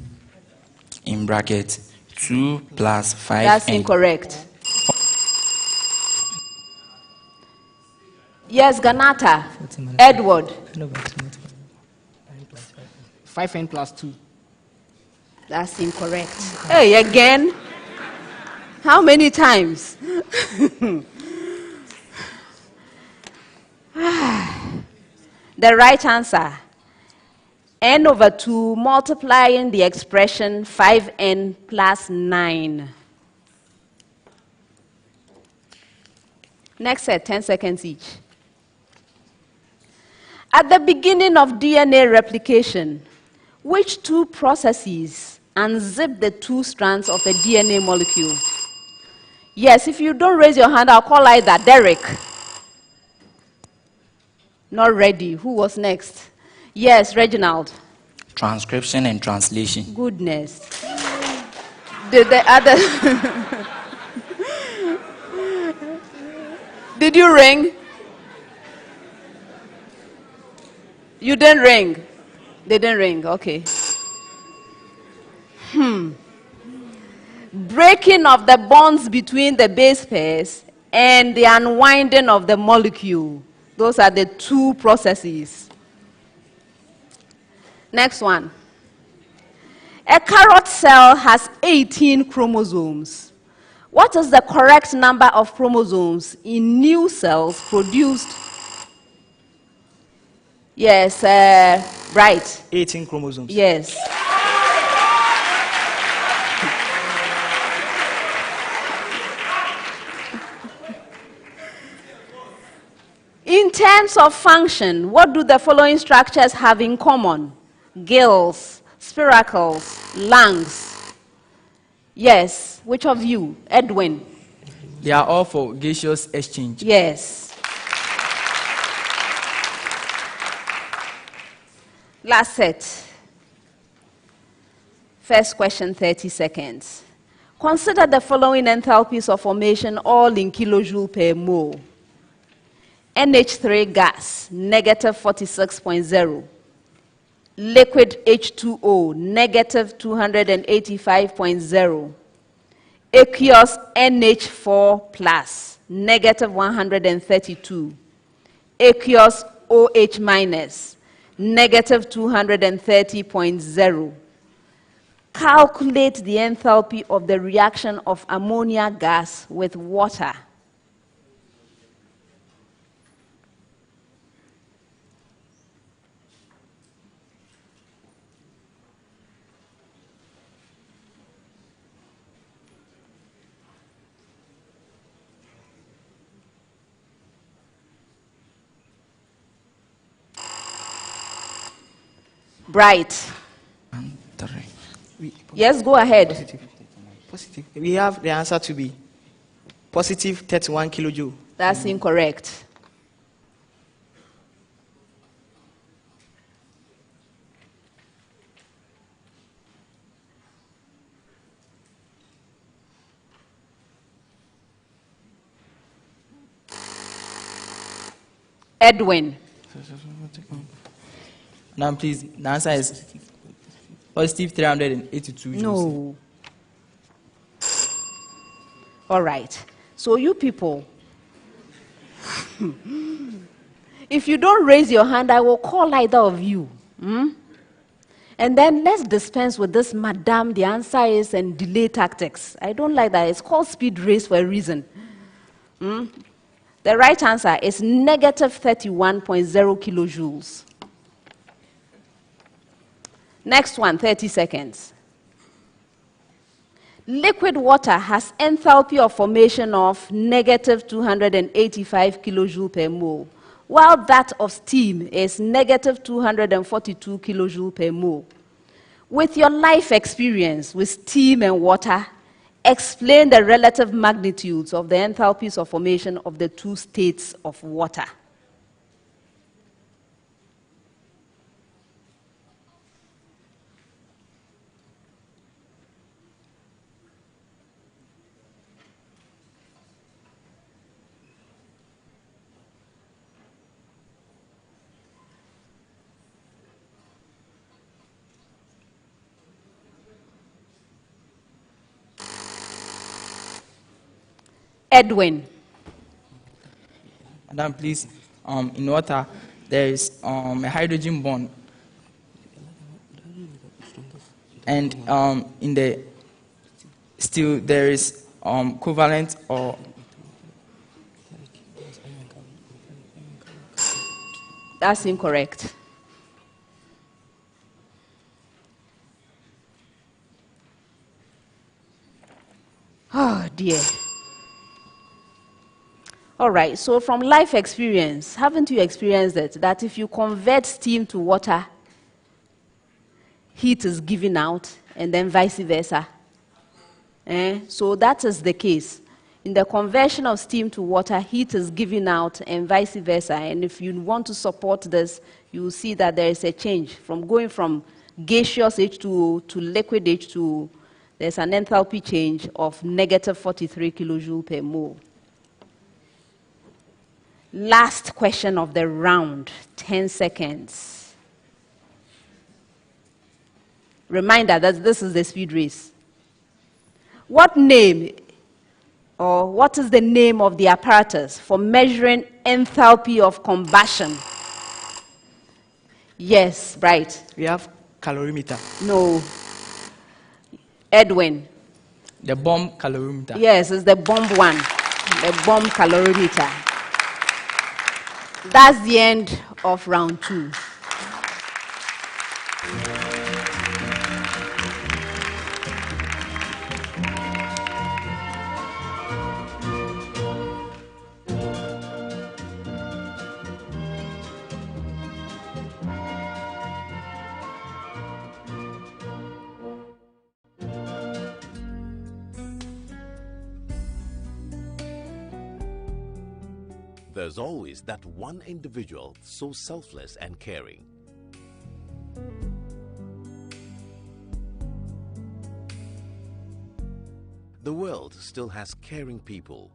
in bracket 2 plus 5n. That's incorrect. Yes, GHANATA. Edward. 5n plus 2. That's incorrect. Hey, again? How many times? The right answer. N over 2 multiplying the expression 5n plus 9. Next set, 10 seconds each. At the beginning of DNA replication, which two processes unzip the two strands of a DNA molecule? Yes, if you don't raise your hand, I'll call either. Derek. Not ready. Who was next? Yes, Reginald. Transcription and translation. Goodness. Did the other... Did you ring? You didn't ring. They didn't ring. Okay. Breaking of the bonds between the base pairs and the unwinding of the molecule. Those are the two processes. Next one. A carrot cell has 18 chromosomes. What is the correct number of chromosomes in new cells produced? Yes, right. 18 chromosomes. Yes. In terms of function, what do the following structures have in common? Gills, spiracles, lungs. Yes. Which of you? Edwin. They are all for gaseous exchange. Yes. Last set. First question, 30 seconds. Consider the following enthalpies of formation, all in kilojoule per mole. NH3 gas, negative 46.0. Liquid H2O, negative 285.0. Aqueous NH4 plus, negative 132. Aqueous OH minus, negative 230.0. Calculate the enthalpy of the reaction of ammonia gas with water. Bright. Yes, go ahead. Positive. We have the answer to be positive 31 kilojoule. That's incorrect. Edwin. Now, please, the answer is positive 382 joules. No. All right. So you people, if you don't raise your hand, I will call either of you. And then let's dispense with this madam, the answer is, and delay tactics. I don't like that. It's called speed race for a reason. The right answer is negative 31.0 kilojoules. Next one, 30 seconds. Liquid water has enthalpy of formation of negative 285 kilojoules per mole, while that of steam is negative 242 kilojoules per mole. With your life experience with steam and water, explain the relative magnitudes of the enthalpies of formation of the two states of water. Edwin. Madam, please, in water, there is a hydrogen bond. And in the steel, there is covalent or... That's incorrect. Oh, dear. All right, so from life experience, haven't you experienced it, that if you convert steam to water, heat is given out, and then vice versa? So that is the case. In the conversion of steam to water, heat is given out, and vice versa. And if you want to support this, you will see that there is a change from going from gaseous H2O to liquid H2O. There's an enthalpy change of negative 43 kilojoules per mole. Last question of the round, 10 seconds. Reminder that this is the speed race. What name, or what is the name of the apparatus for measuring enthalpy of combustion? Yes, right. We have calorimeter. No. Edwin. The bomb calorimeter. Yes, it's the bomb one. The bomb calorimeter. That's the end of round 2. There's always that one individual so selfless and caring. The world still has caring people.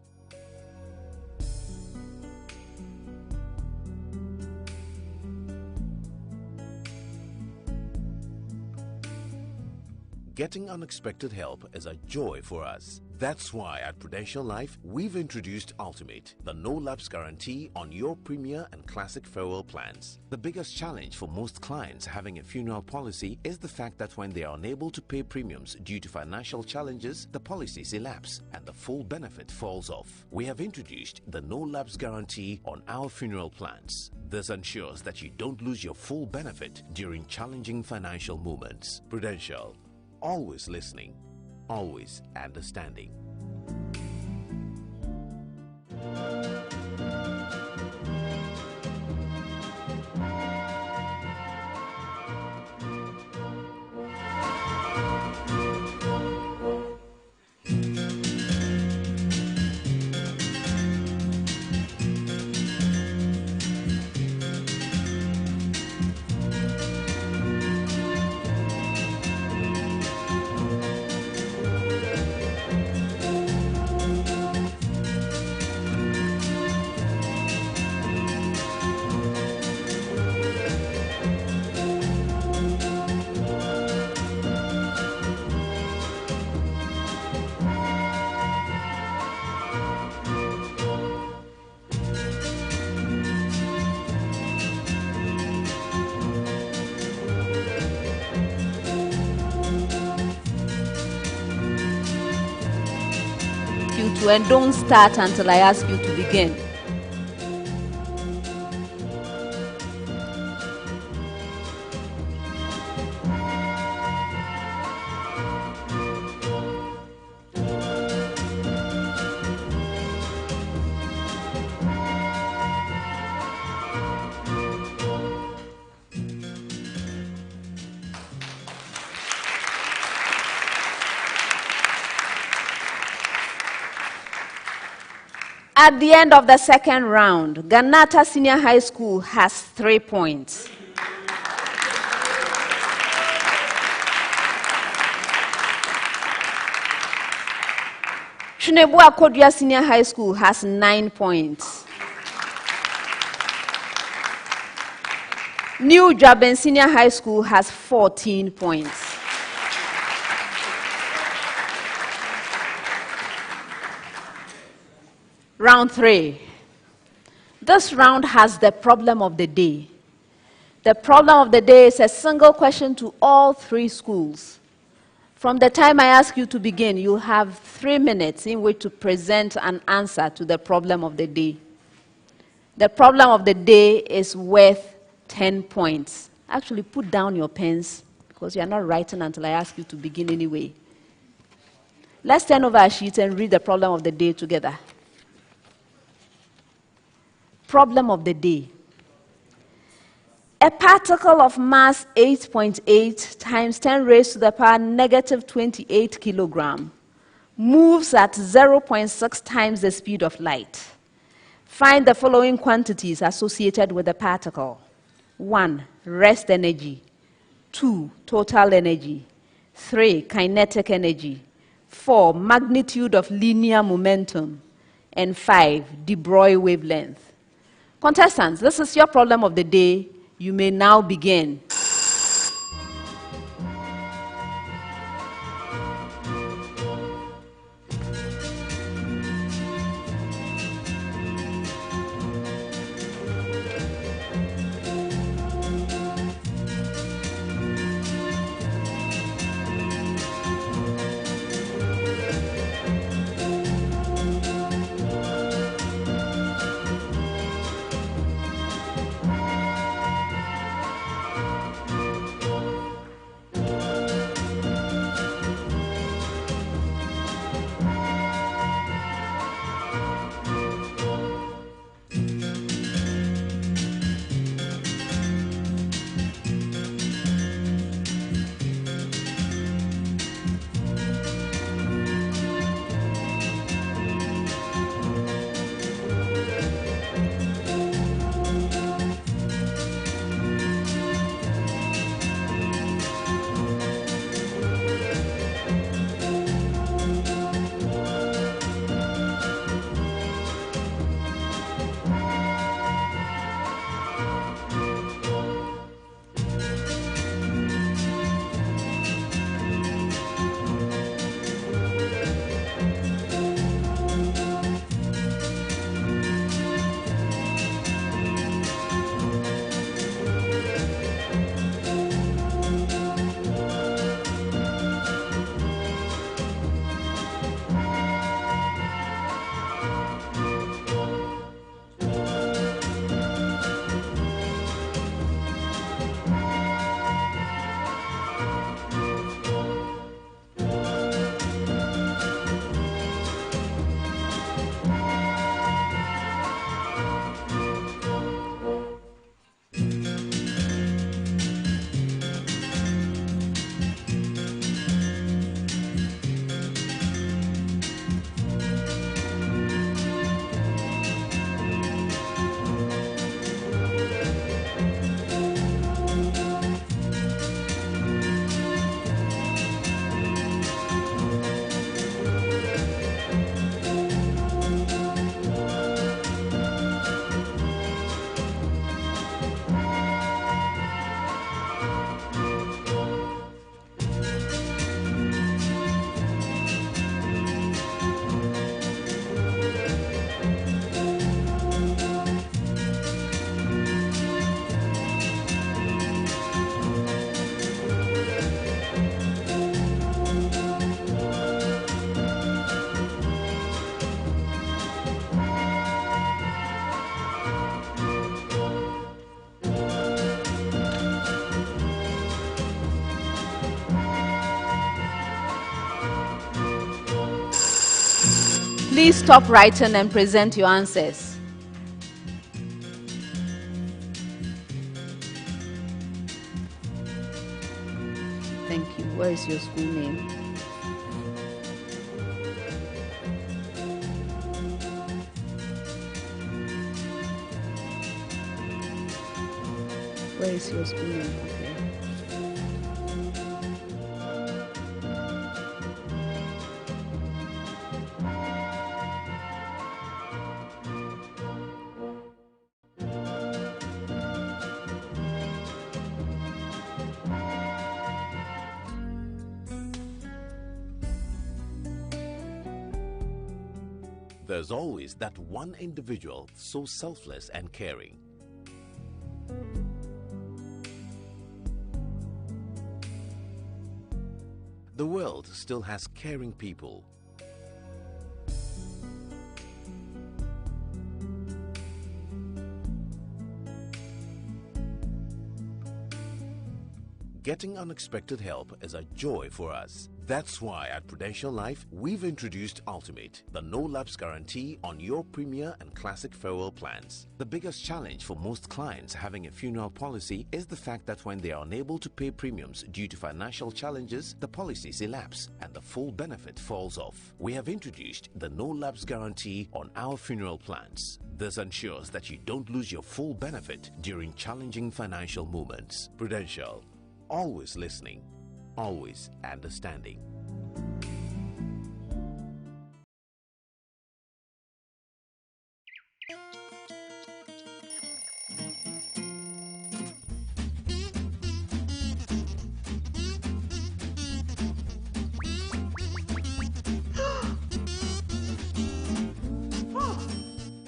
Getting unexpected help is a joy for us. That's why at Prudential Life, we've introduced Ultimate, the no-lapse guarantee on your Premier and Classic farewell plans. The biggest challenge for most clients having a funeral policy is the fact that when they are unable to pay premiums due to financial challenges, the policies elapse and the full benefit falls off. We have introduced the no-lapse guarantee on our funeral plans. This ensures that you don't lose your full benefit during challenging financial moments. Prudential. Always listening, always understanding. to and don't start until I ask you to begin. At the end of the second round, GHANATA Senior High School has 3 points. TWENEBOA KODUA Senior High School has 9 points. New JUABEN Senior High School has 14 points. Round 3. This round has the problem of the day. The problem of the day is a single question to all 3 schools. From the time I ask you to begin, you have 3 minutes in which to present an answer to the problem of the day. The problem of the day is worth 10 points. Actually, put down your pens because you are not writing until I ask you to begin anyway. Let's turn over our sheets and read the problem of the day together. Problem of the day. A particle of mass 8.8 times 10 raised to the power negative 28 kilogram moves at 0.6 times the speed of light. Find the following quantities associated with the particle. 1. Rest energy. 2. Total energy. 3. Kinetic energy. 4. Magnitude of linear momentum. And 5. De Broglie wavelength. Contestants, this is your problem of the day. You may now begin. Please stop writing and present your answers. Thank you. Where is your school name? Where is your school name? Okay. There's always that one individual so selfless and caring. The world still has caring people. Getting unexpected help is a joy for us. That's why at Prudential Life, we've introduced Ultimate, the no-lapse guarantee on your Premier and Classic farewell plans. The biggest challenge for most clients having a funeral policy is the fact that when they are unable to pay premiums due to financial challenges, the policies elapse and the full benefit falls off. We have introduced the no-lapse guarantee on our funeral plans. This ensures that you don't lose your full benefit during challenging financial moments. Prudential. Always listening, always understanding.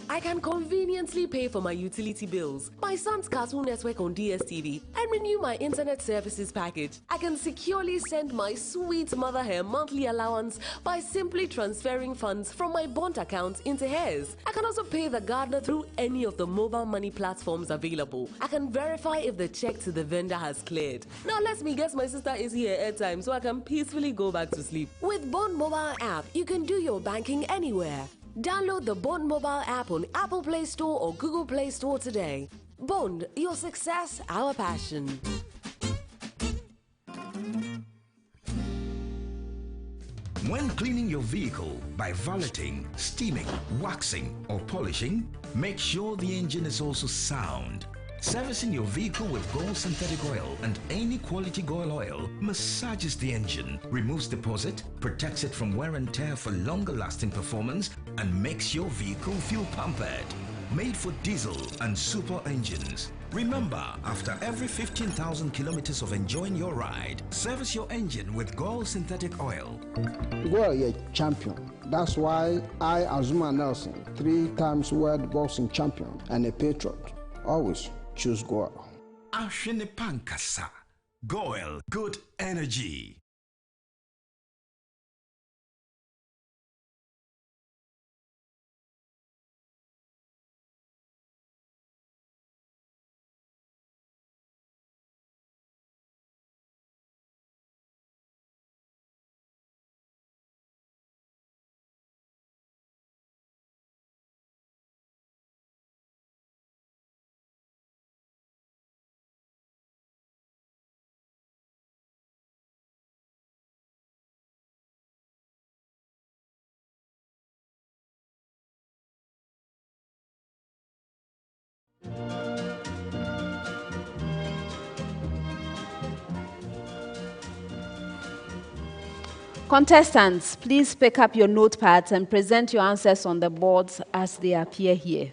I can conveniently pay for my utility bills, my son's Cartoon Network on DSTV, and renew my internet services package. I can securely send my sweet mother her monthly allowance by simply transferring funds from my bond account into hers. I can also pay the gardener through any of the mobile money platforms available. I can verify if the check to the vendor has cleared. Now let me guess my sister is here at time so I can peacefully go back to sleep. With Bond Mobile app, you can do your banking anywhere. Download the Bond Mobile app on Apple Play Store or Google Play Store today. Bond, your success, our passion. When cleaning your vehicle by valeting, steaming, waxing, or polishing, make sure the engine is also sound. Servicing your vehicle with Gold synthetic oil and any quality Gold oil massages the engine, removes deposit, protects it from wear and tear for longer lasting performance, and makes your vehicle feel pampered. Made for diesel and super engines. Remember, after every 15,000 kilometers of enjoying your ride, service your engine with Gold synthetic oil. Gold is a champion. That's why I, Azuma Nelson, 3 times world boxing champion and a patriot, always choose Gold. Ashene Pankasa. Gold, good energy. Contestants, please pick up your notepads and present your answers on the boards as they appear here.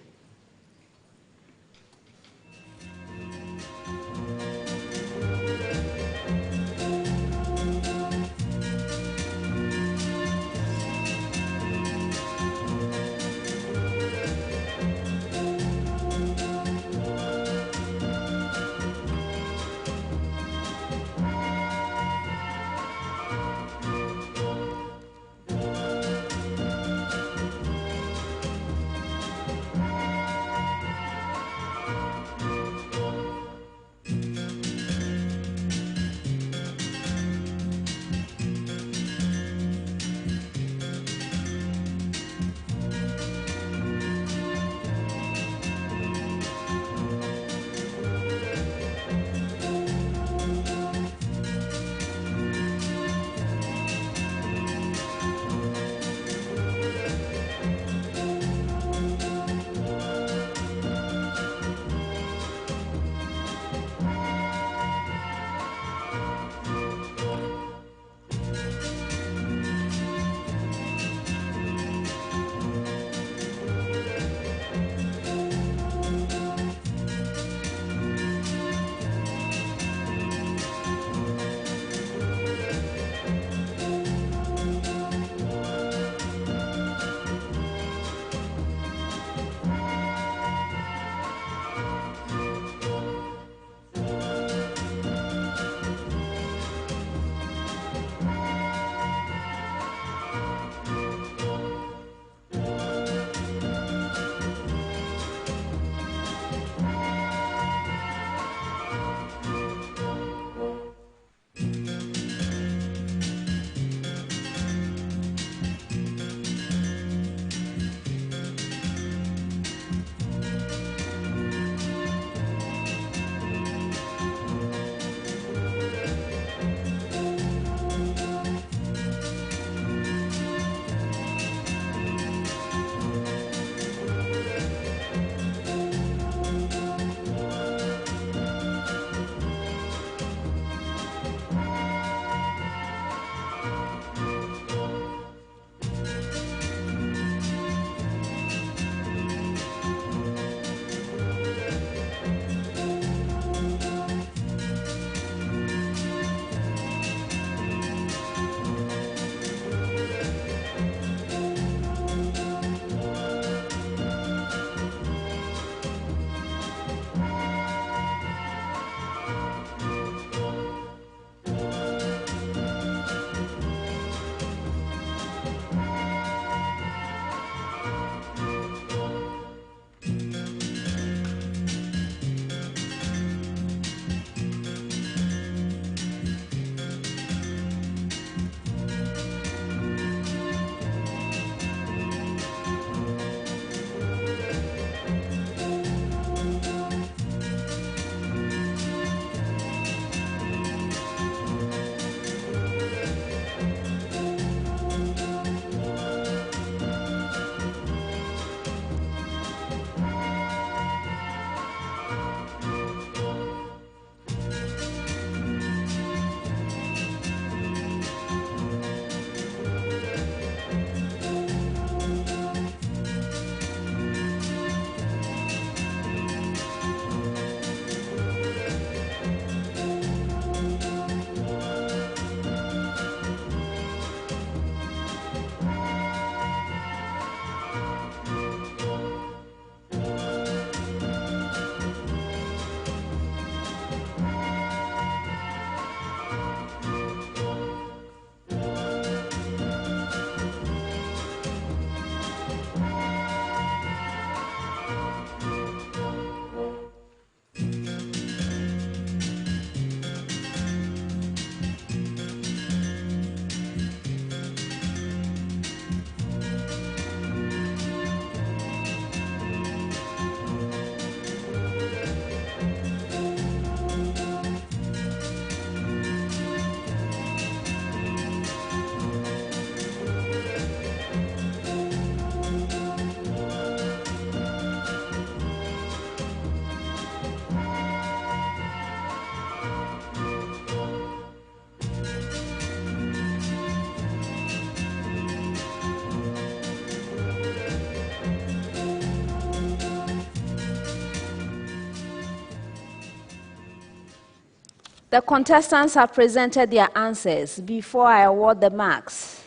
The contestants have presented their answers. Before I award the marks,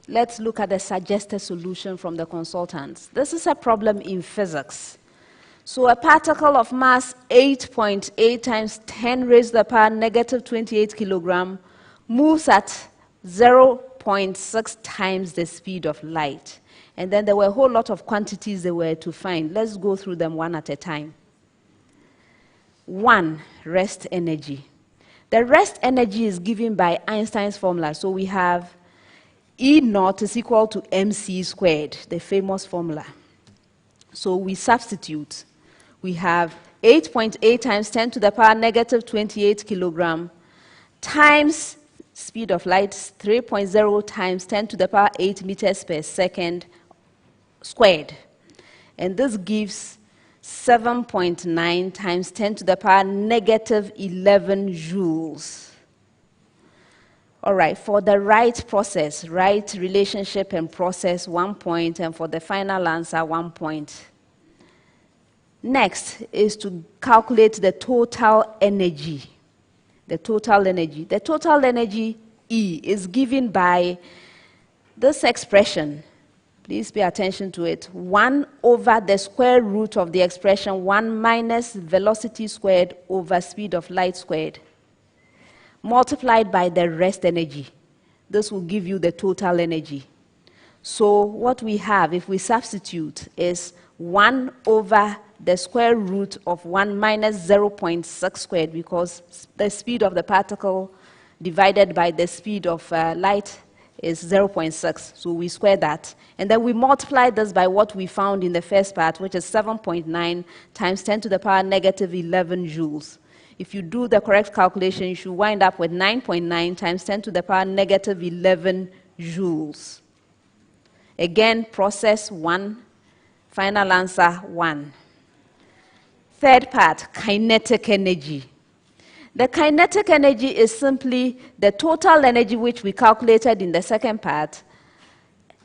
let's look at the suggested solution from the consultants. This is a problem in physics. So a particle of mass 8.8 times 10 raised to the power negative 28 kilogram moves at 0.6 times the speed of light. And then there were a whole lot of quantities they were to find. Let's go through them one at a time. 1, rest energy. The rest energy is given by Einstein's formula. So we have E naught is equal to mc squared, the famous formula. So we substitute. We have 8.8 times 10 to the power negative 28 kilogram times speed of light 3.0 times 10 to the power 8 meters per second squared. And this gives 7.9 times 10 to the power negative 11 joules. All right, for the right process, right relationship and process, 1 point, and for the final answer, 1 point. Next is to calculate the total energy. The total energy. The total energy, E, is given by this expression. Please pay attention to it. 1 over the square root of the expression 1 minus velocity squared over speed of light squared, multiplied by the rest energy. This will give you the total energy. So what we have, if we substitute, is 1 over the square root of 1 minus 0.6 squared, because the speed of the particle divided by the speed of light is 0.6, so we square that. And then we multiply this by what we found in the first part, which is 7.9 times 10 to the power negative 11 joules. If you do the correct calculation, you should wind up with 9.9 times 10 to the power negative 11 joules. Again, process 1, final answer 1. Third part, kinetic energy. The kinetic energy is simply the total energy which we calculated in the second part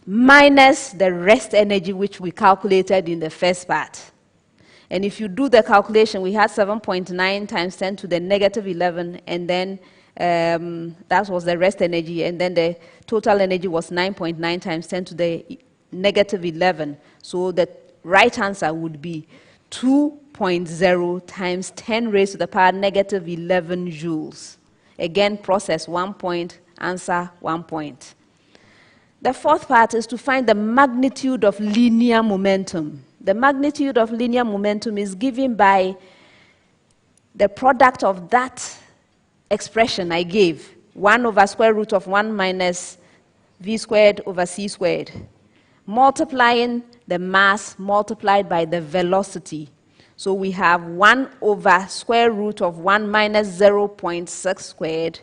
minus the rest energy which we calculated in the first part. And if you do the calculation, we had 7.9 times 10 to the negative 11, and then that was the rest energy, and then the total energy was 9.9 times 10 to the negative 11. So the right answer would be 2.0 times 10 raised to the power negative 11 joules. Again, process 1 point, answer 1 point. The fourth part is to find the magnitude of linear momentum. The magnitude of linear momentum is given by the product of that expression I gave, 1 over square root of 1 minus v squared over c squared, multiplying the mass multiplied by the velocity. So we have 1 over square root of 1 minus 0.6 squared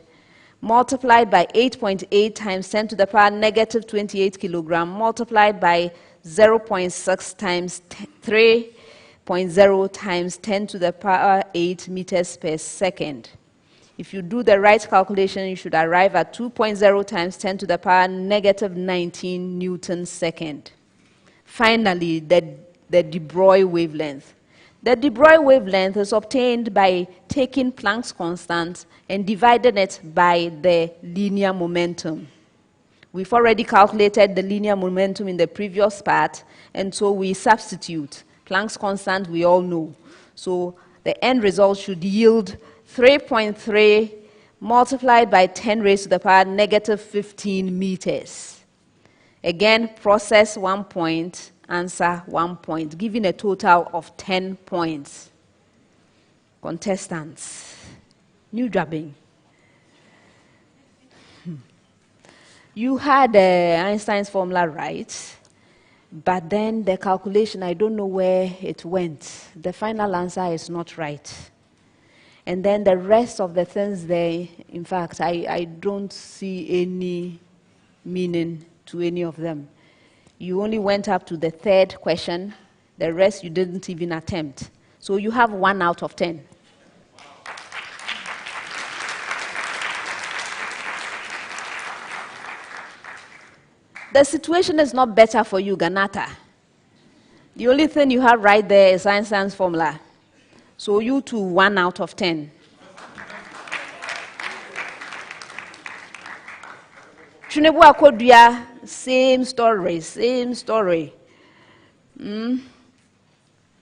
multiplied by 8.8 times 10 to the power negative 28 kilogram multiplied by 0.6 times 3.0 times 10 to the power 8 meters per second. If you do the right calculation, you should arrive at 2.0 times 10 to the power negative 19 Newton second. Finally, the de Broglie wavelength. The de Broglie wavelength is obtained by taking Planck's constant and dividing it by the linear momentum. We've already calculated the linear momentum in the previous part, and so we substitute. Planck's constant we all know. So the end result should yield 3.3 multiplied by 10 raised to the power negative 15 meters. Again, process 1 point, answer 1 point, giving a total of 10 points. Contestants, New JUABEN. You had Einstein's formula right, but then the calculation, I don't know where it went. The final answer is not right. And then the rest of the things there, in fact, I don't see any meaning to any of them. You only went up to the third question. The rest you didn't even attempt. So you have 1 out of 10. The situation is not better for you, GHANATA. The only thing you have right there is Einstein's formula. So you too, 1 out of 10. TWENEBOA KODUA, same story.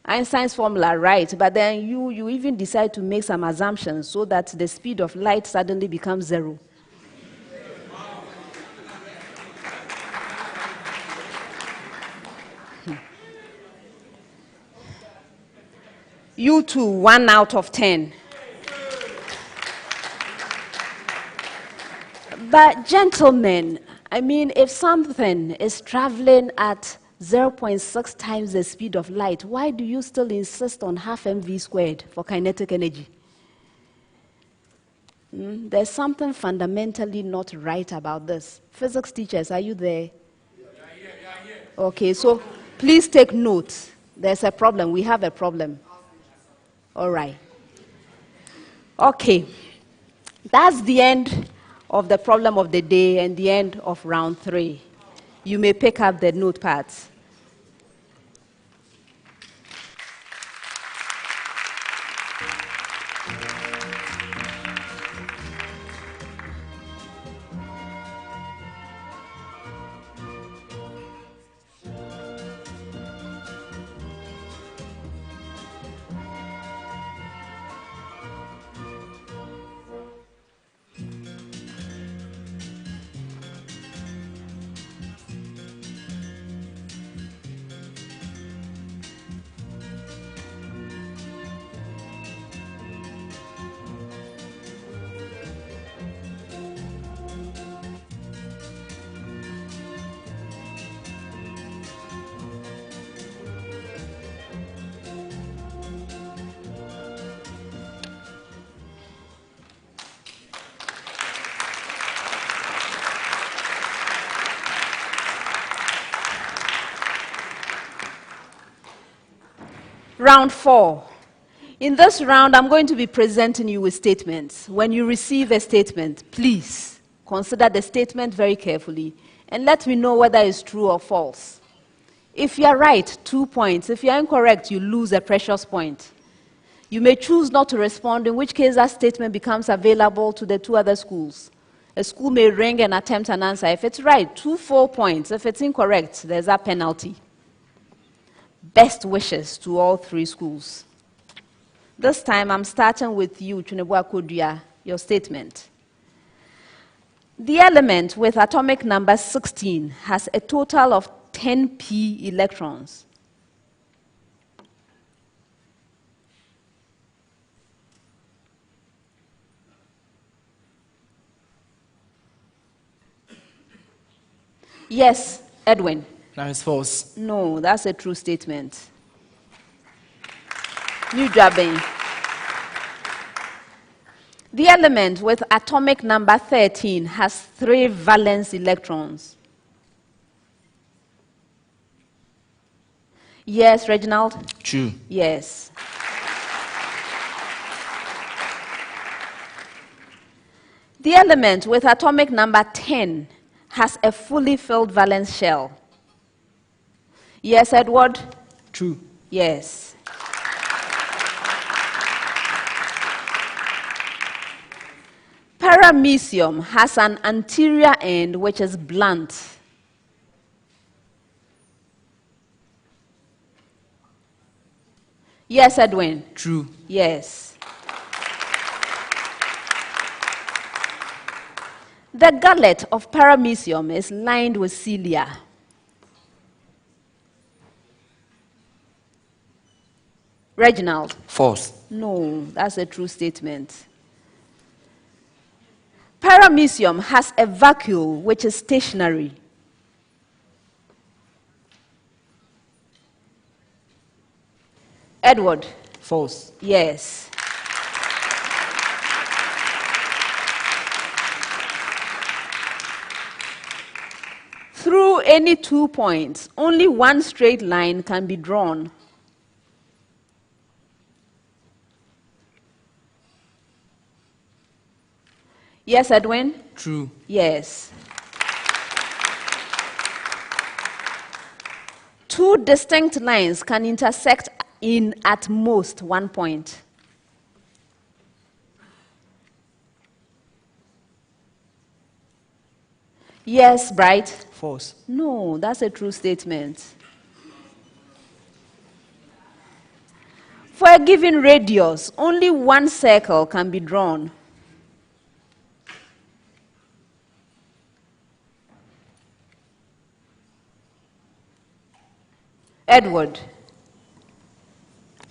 Einstein's formula, right, but then you even decide to make some assumptions so that the speed of light suddenly becomes 0. You too, 1 out of 10. But gentlemen, I mean, if something is traveling at 0.6 times the speed of light, why do you still insist on half mv squared for kinetic energy? There's something fundamentally not right about this. Physics teachers, are you there? Okay, so please take note. There's a problem. We have a problem. All right. Okay. That's the end of the problem of the day and the end of round 3. You may pick up the notepads. Round 4. In this round, I'm going to be presenting you with statements. When you receive a statement, please consider the statement very carefully and let me know whether it's true or false. If you're right, 2 points. If you're incorrect, you lose a precious point. You may choose not to respond, in which case that statement becomes available to the 2 other schools. A school may ring and attempt an answer. If it's right, 2 full points. If it's incorrect, there's a penalty. Best wishes to all 3 schools. This time, I'm starting with you, TWENEBOA KODUA, your statement. The element with atomic number 16 has a total of 10 p electrons. Yes, Edwin. That is false. No, that's a true statement. New JUABEN. The element with atomic number 13 has 3 valence electrons. Yes, Reginald? True. Yes. The element with atomic number 10 has a fully filled valence shell. Yes, Edward? True. Yes. Paramecium has an anterior end which is blunt. Yes, Edwin? True. Yes. The gullet of paramecium is lined with cilia. Reginald? False. No, that's a true statement. Paramecium has a vacuole which is stationary. Edward? False. Yes. Through any 2 points, only one straight line can be drawn. Yes, Edwin? True. Yes. 2 distinct lines can intersect in at most 1 point. Yes, Bright. False. No, that's a true statement. For a given radius, only one circle can be drawn. Edward.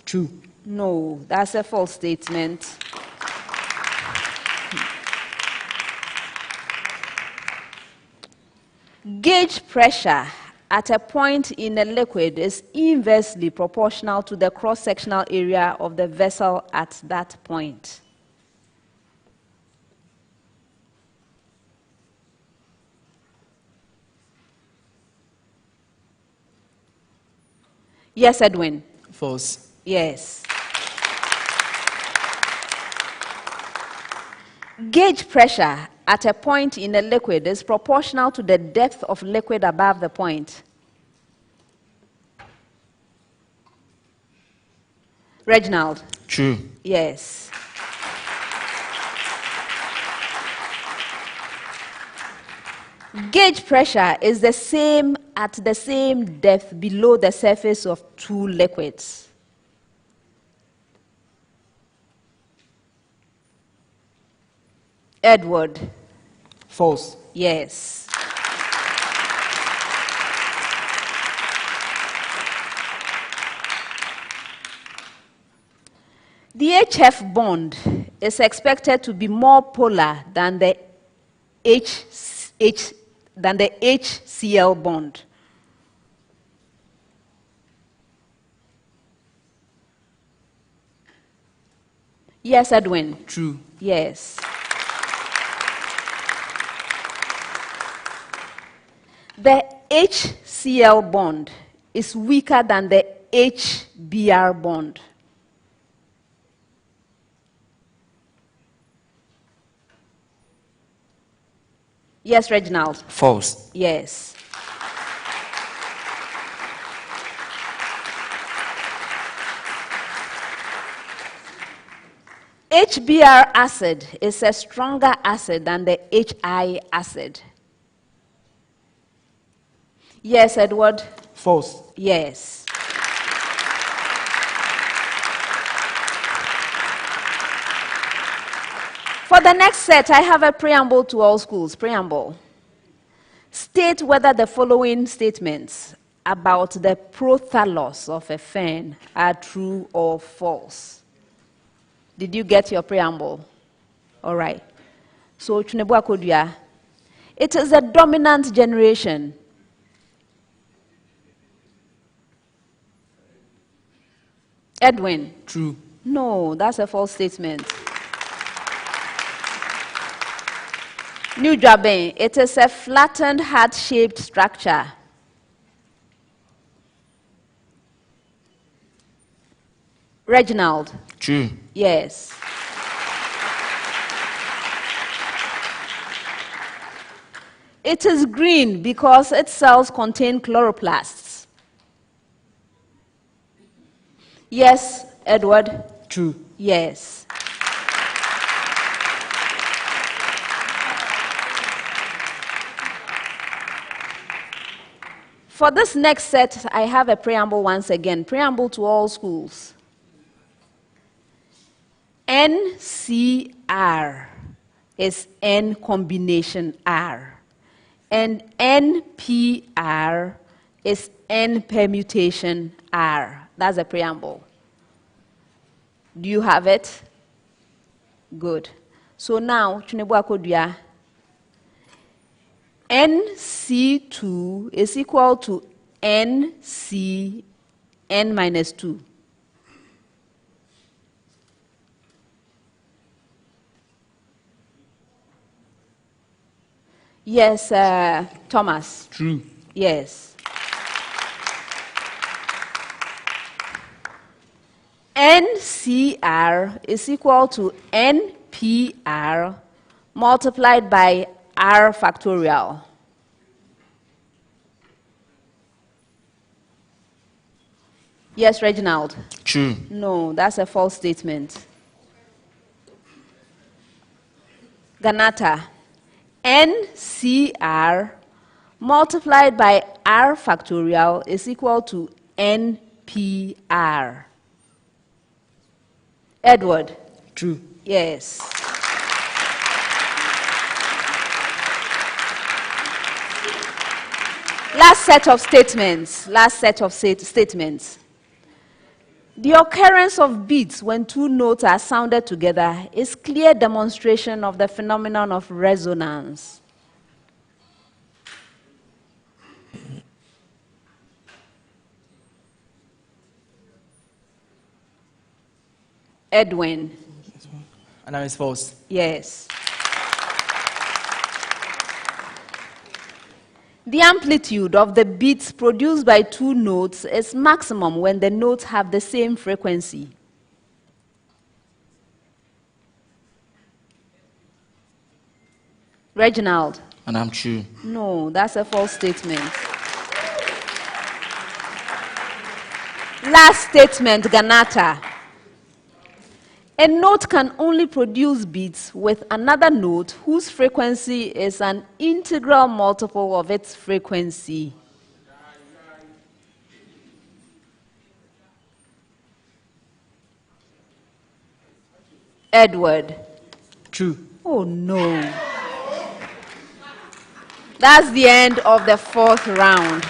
True. No, that's a false statement. Gauge pressure at a point in a liquid is inversely proportional to the cross-sectional area of the vessel at that point. Yes, Edwin. False. Yes. Gauge pressure at a point in a liquid is proportional to the depth of liquid above the point. Reginald. True. Yes. Gauge pressure is the same at the same depth below the surface of two liquids. Edward. False. Yes. The HF bond is expected to be more polar than the HCl bond. Yes, Edwin. True. Yes. The HCl bond is weaker than the HBr bond. Yes, Reginald. False. Yes. HBr acid is a stronger acid than the HI acid. Yes, Edward. False. Yes. For the next set, I have a preamble to all schools. Preamble. State whether the following statements about the prothallus of a fern are true or false. Did you get your preamble? All right. So, TWENEBOA KODUA. It is a dominant generation. Edwin. True. No, that's a false statement. New JUABEN. It is a flattened heart-shaped structure. Reginald. True. Yes. It is green because its cells contain chloroplasts. Yes, Edward? True. Yes. For this next set, I have a preamble once again. Preamble to all schools. NCR is N combination R. And NPR is N permutation R. That's a preamble. Do you have it? Good. So now, TWENEBOA KODUA, NC2 is equal to NC N minus 2. Yes, Thomas. True. Yes. NCR is equal to NPR multiplied by R factorial. Yes, Reginald? True. No, that's a false statement. GHANATA. NCR multiplied by R factorial is equal to NPR. Edward? True. Yes. Last set of statements. The occurrence of beats when two notes are sounded together is clear demonstration of the phenomenon of resonance. Edwin? And that is false. Yes. The amplitude of the beats produced by two notes is maximum when the notes have the same frequency. Reginald? And I'm true. No, that's a false statement. Last statement, GHANATA. A note can only produce beats with another note whose frequency is an integral multiple of its frequency. Edward? True. Oh no. That's the end of the fourth round.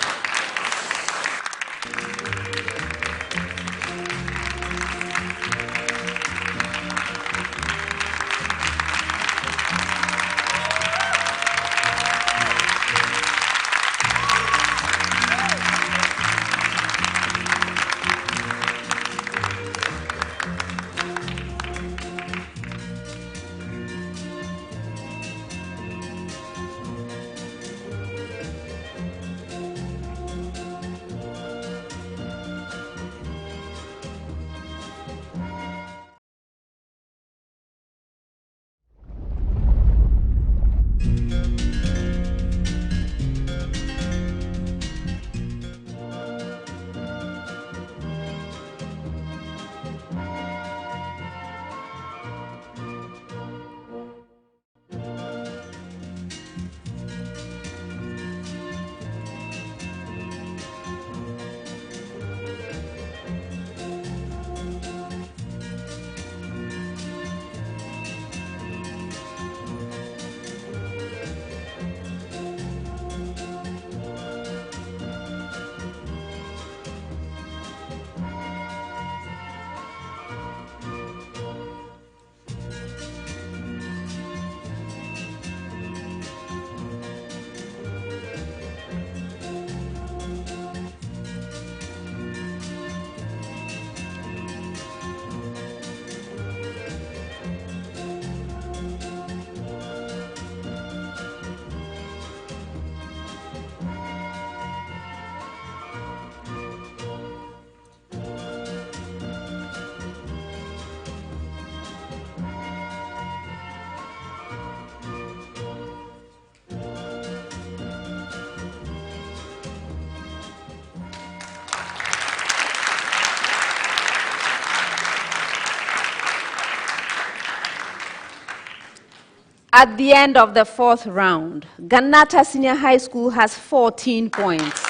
At the end of the fourth round, GHANATA Senior High School has 14 points.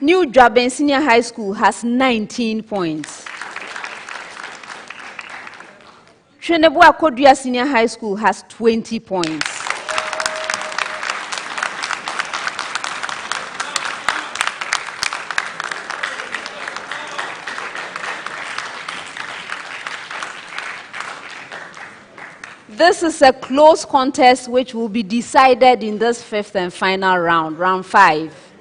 New JUABEN Senior High School has 19 points. TWENEBOA KODUA Senior High School has 20 points. This is a close contest which will be decided in this fifth and final round, round 5.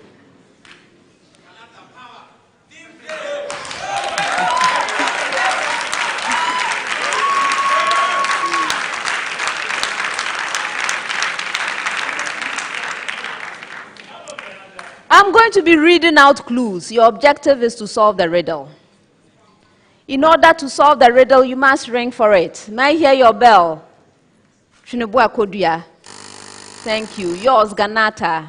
I'm going to be reading out clues. Your objective is to solve the riddle. In order to solve the riddle, you must ring for it. May I hear your bell? TWENEBOA KODUA. Thank you. Yours, GHANATA.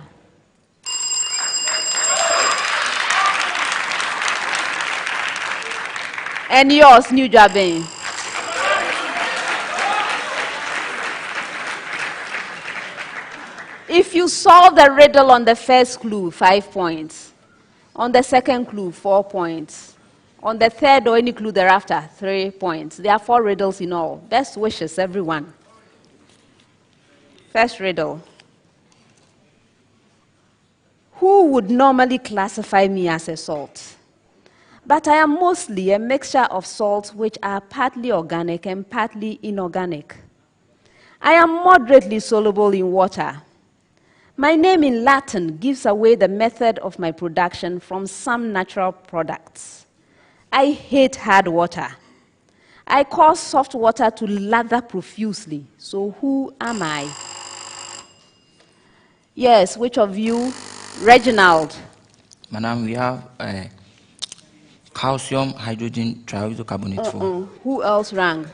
And yours, New JUABEN. If you solve the riddle on the first clue, 5 points. On the second clue, 4 points. On the third or any clue thereafter, 3 points. There are 4 riddles in all. Best wishes, everyone. First riddle. Who would normally classify me as a salt? But I am mostly a mixture of salts which are partly organic and partly inorganic. I am moderately soluble in water. My name in Latin gives away the method of my production from some natural products. I hate hard water. I cause soft water to lather profusely. So who am I? Yes, which of you? Reginald. Madam, we have calcium hydrogen triiodocarbonate 4. Who else rang?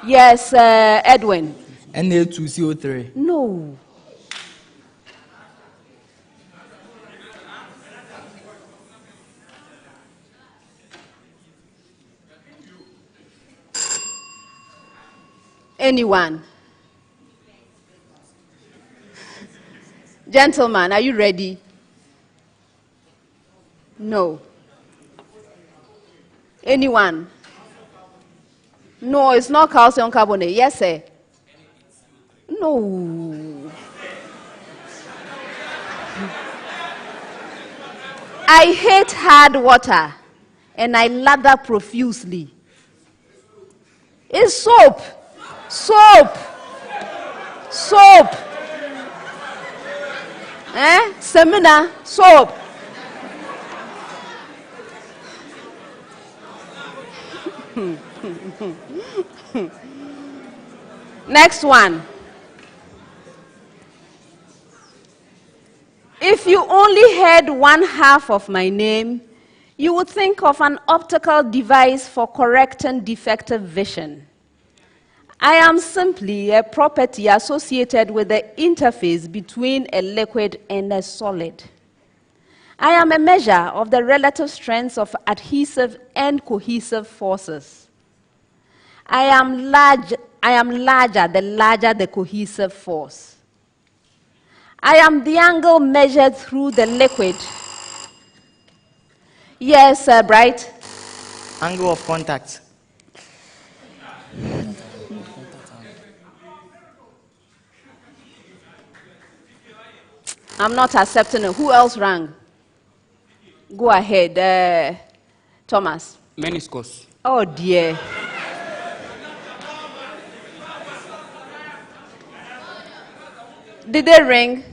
Yes, Edwin. Na2CO3. No. Anyone? Gentlemen, are you ready? No. Anyone? No, it's not calcium carbonate. Yes, sir. No. I hate hard water and I lather profusely. It's soap. Soap. Soap. Seminar. Soap. Next one. If you only heard one half of my name, you would think of an optical device for correcting defective vision. I am simply a property associated with the interface between a liquid and a solid. I am a measure of the relative strengths of adhesive and cohesive forces. I am larger the larger the cohesive force. I am the angle measured through the liquid. Yes, Bright? Angle of contact. I'm not accepting it. Who else rang? Go ahead, Thomas. Meniscus. Oh dear. Did they ring?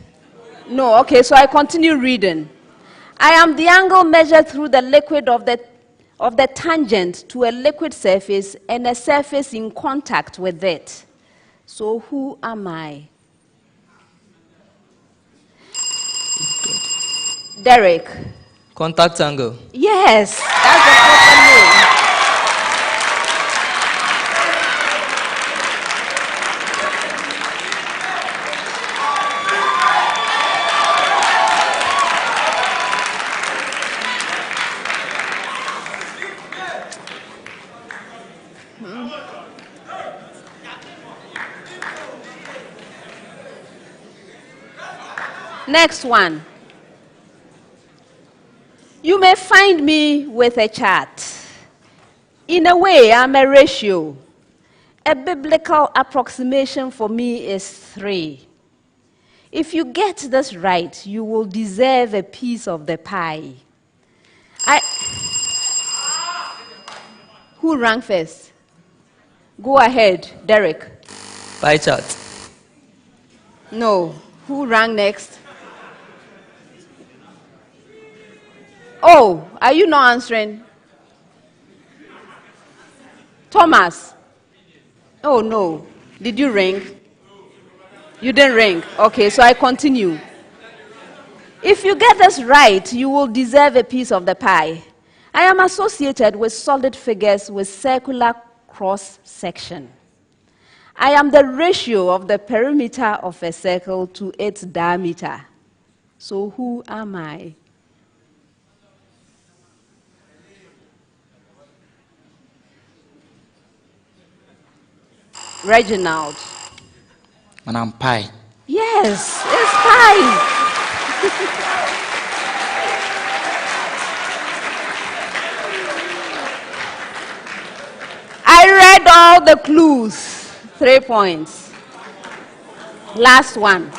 No. Okay, so I continue reading. I am the angle measured through the liquid of the tangent to a liquid surface and a surface in contact with it. So who am I? Derek. Contact angle. Yes, that's the proper name. Next one. You may find me with a chart. In a way, I'm a ratio. A biblical approximation for me is 3. If you get this right, you will deserve a piece of the pie. Who rang first? Go ahead, Derek. Pie chart. No. Who rang next? Oh, are you not answering? Thomas. Oh, no. Did you ring? You didn't ring. Okay, so I continue. If you get this right, you will deserve a piece of the pie. I am associated with solid figures with circular cross-section. I am the ratio of the perimeter of a circle to its diameter. So who am I? Reginald. And I'm pi. Yes, it's 5. I read all the clues. 3 points. Last one.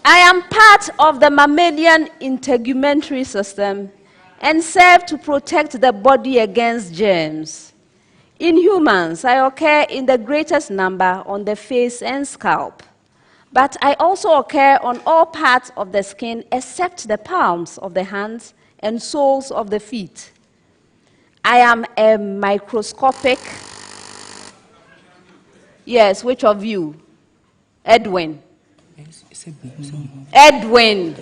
I am part of the mammalian integumentary system and serve to protect the body against germs. In humans, I occur in the greatest number on the face and scalp, but I also occur on all parts of the skin except the palms of the hands and soles of the feet. I am a microscopic. Yes, which of you? Edwin. Edwin.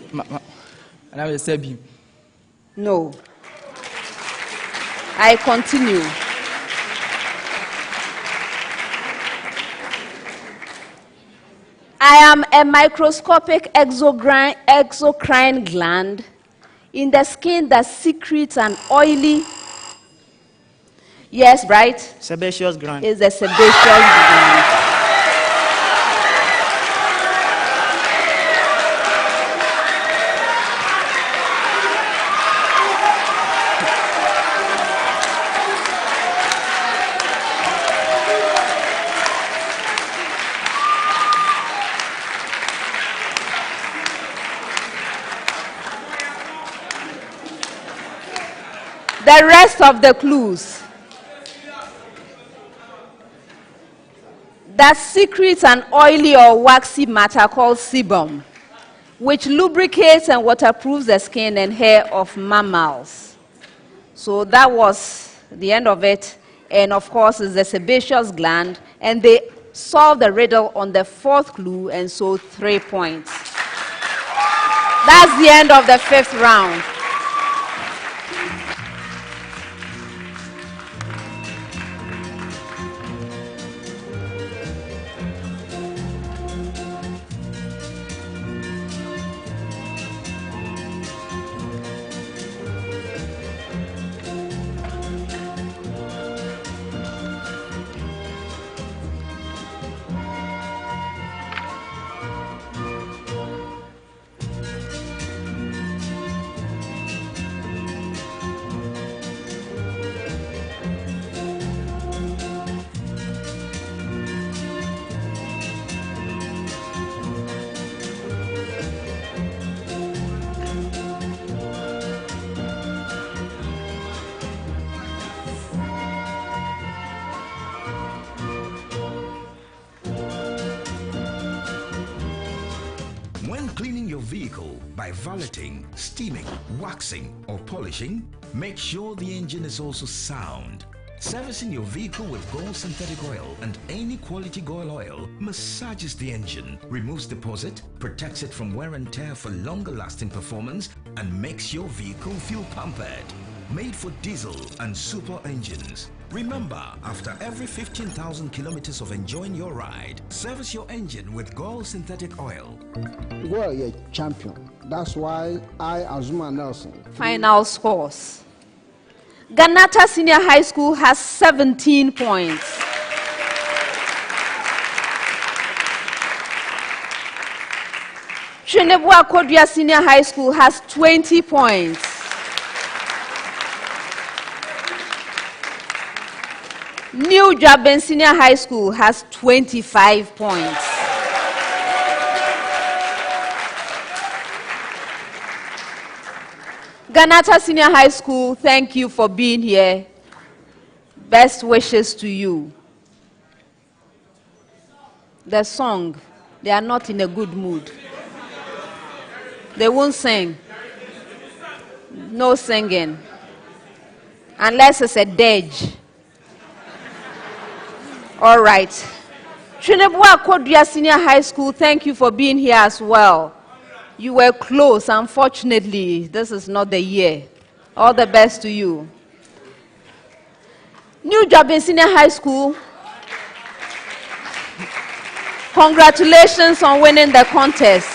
No. I continue. I am a microscopic exocrine gland in the skin that secretes an oily. Yes, right? Sebaceous gland. Is a sebaceous gland. The rest of the clues. That secretes an oily or waxy matter called sebum, which lubricates and waterproofs the skin and hair of mammals. So that was the end of it. And of course, it's the sebaceous gland. And they solved the riddle on the 4th clue, and so 3 points. That's the end of the 5th round. When cleaning your vehicle by valeting, steaming, waxing, or polishing, make sure the engine is also sound. Servicing your vehicle with Gold synthetic oil and any quality Gold oil massages the engine, removes deposit, protects it from wear and tear for longer lasting performance, and makes your vehicle feel pampered. Made for diesel and super engines. Remember, after every 15,000 kilometers of enjoying your ride, service your engine with Gold synthetic oil. Well, you're a champion. That's why I, Azuma Nelson. Final scores. GHANATA Senior High School has 17 points. TWENEBOA KODUA Senior High School has 20 points. New JUABEN Senior High School has 25 points. GHANATA Senior High School, thank you for being here. Best wishes to you. The song, they are not in a good mood. They won't sing. No singing. Unless it's a dirge. All right. TWENEBOA KODUA Senior High School, thank you for being here as well. You were close, unfortunately. This is not the year. All the best to you. New JUABEN Senior High School, congratulations on winning the contest.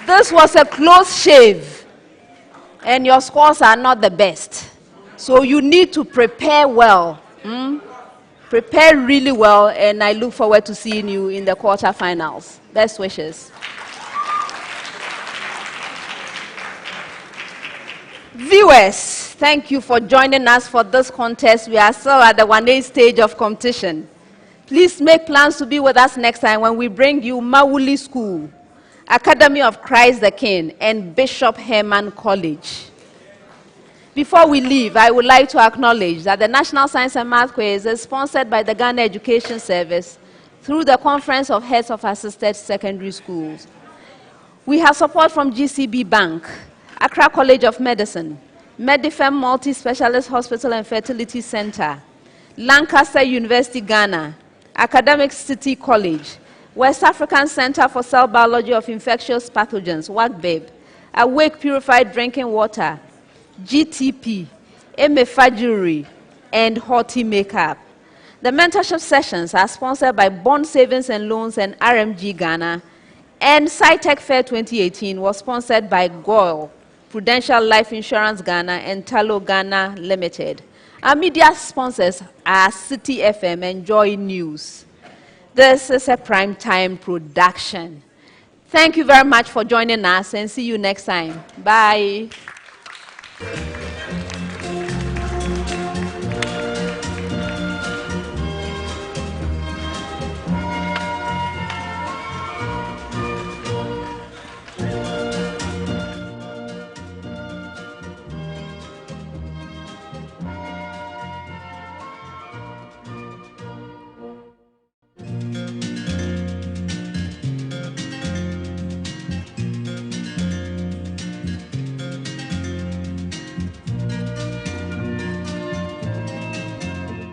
This was a close shave, and your scores are not the best. So you need to prepare well. Prepare really well, and I look forward to seeing you in the quarterfinals. Best wishes. Viewers, thank you for joining us for this contest. We are still at the 1A stage of competition. Please make plans to be with us next time when we bring you Mawuli School, Academy of Christ the King, and Bishop Herman College. Before we leave, I would like to acknowledge that the National Science and Math Quiz is sponsored by the Ghana Education Service through the Conference of Heads of Assisted Secondary Schools. We have support from GCB Bank, Accra College of Medicine, Medifem Multi-Specialist Hospital and Fertility Center, Lancaster University, Ghana, Academic City College, West African Center for Cell Biology of Infectious Pathogens, WACBIB, Awake Purified Drinking Water, GTP, Emefa Jewelry, and Horti Makeup. The mentorship sessions are sponsored by Bond Savings and Loans and RMG Ghana, and SciTech Fair 2018 was sponsored by GOIL, Prudential Life Insurance Ghana, and Talo Ghana Limited. Our media sponsors are City FM and Joy News. This is a primetime production. Thank you very much for joining us, and see you next time. Bye.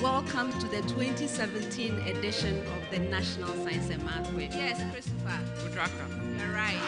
Welcome to the 2017 edition of the National Science and Math Quiz. Yes, Christopher. You're right.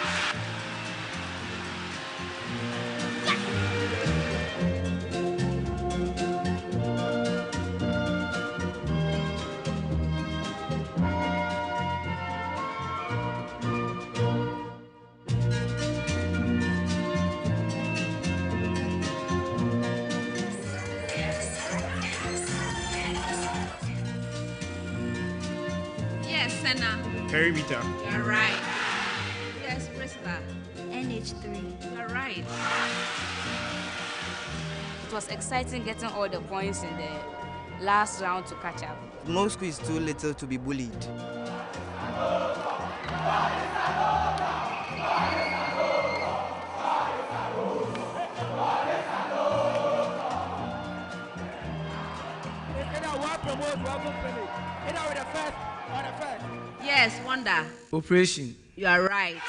Senna. Perry Vita. You're right. Yes, Priscilla. NH3. You're right. It was exciting getting all the points in the last round to catch up. Moscow is too little to be bullied. Yes, Wanda. Operation. You are right.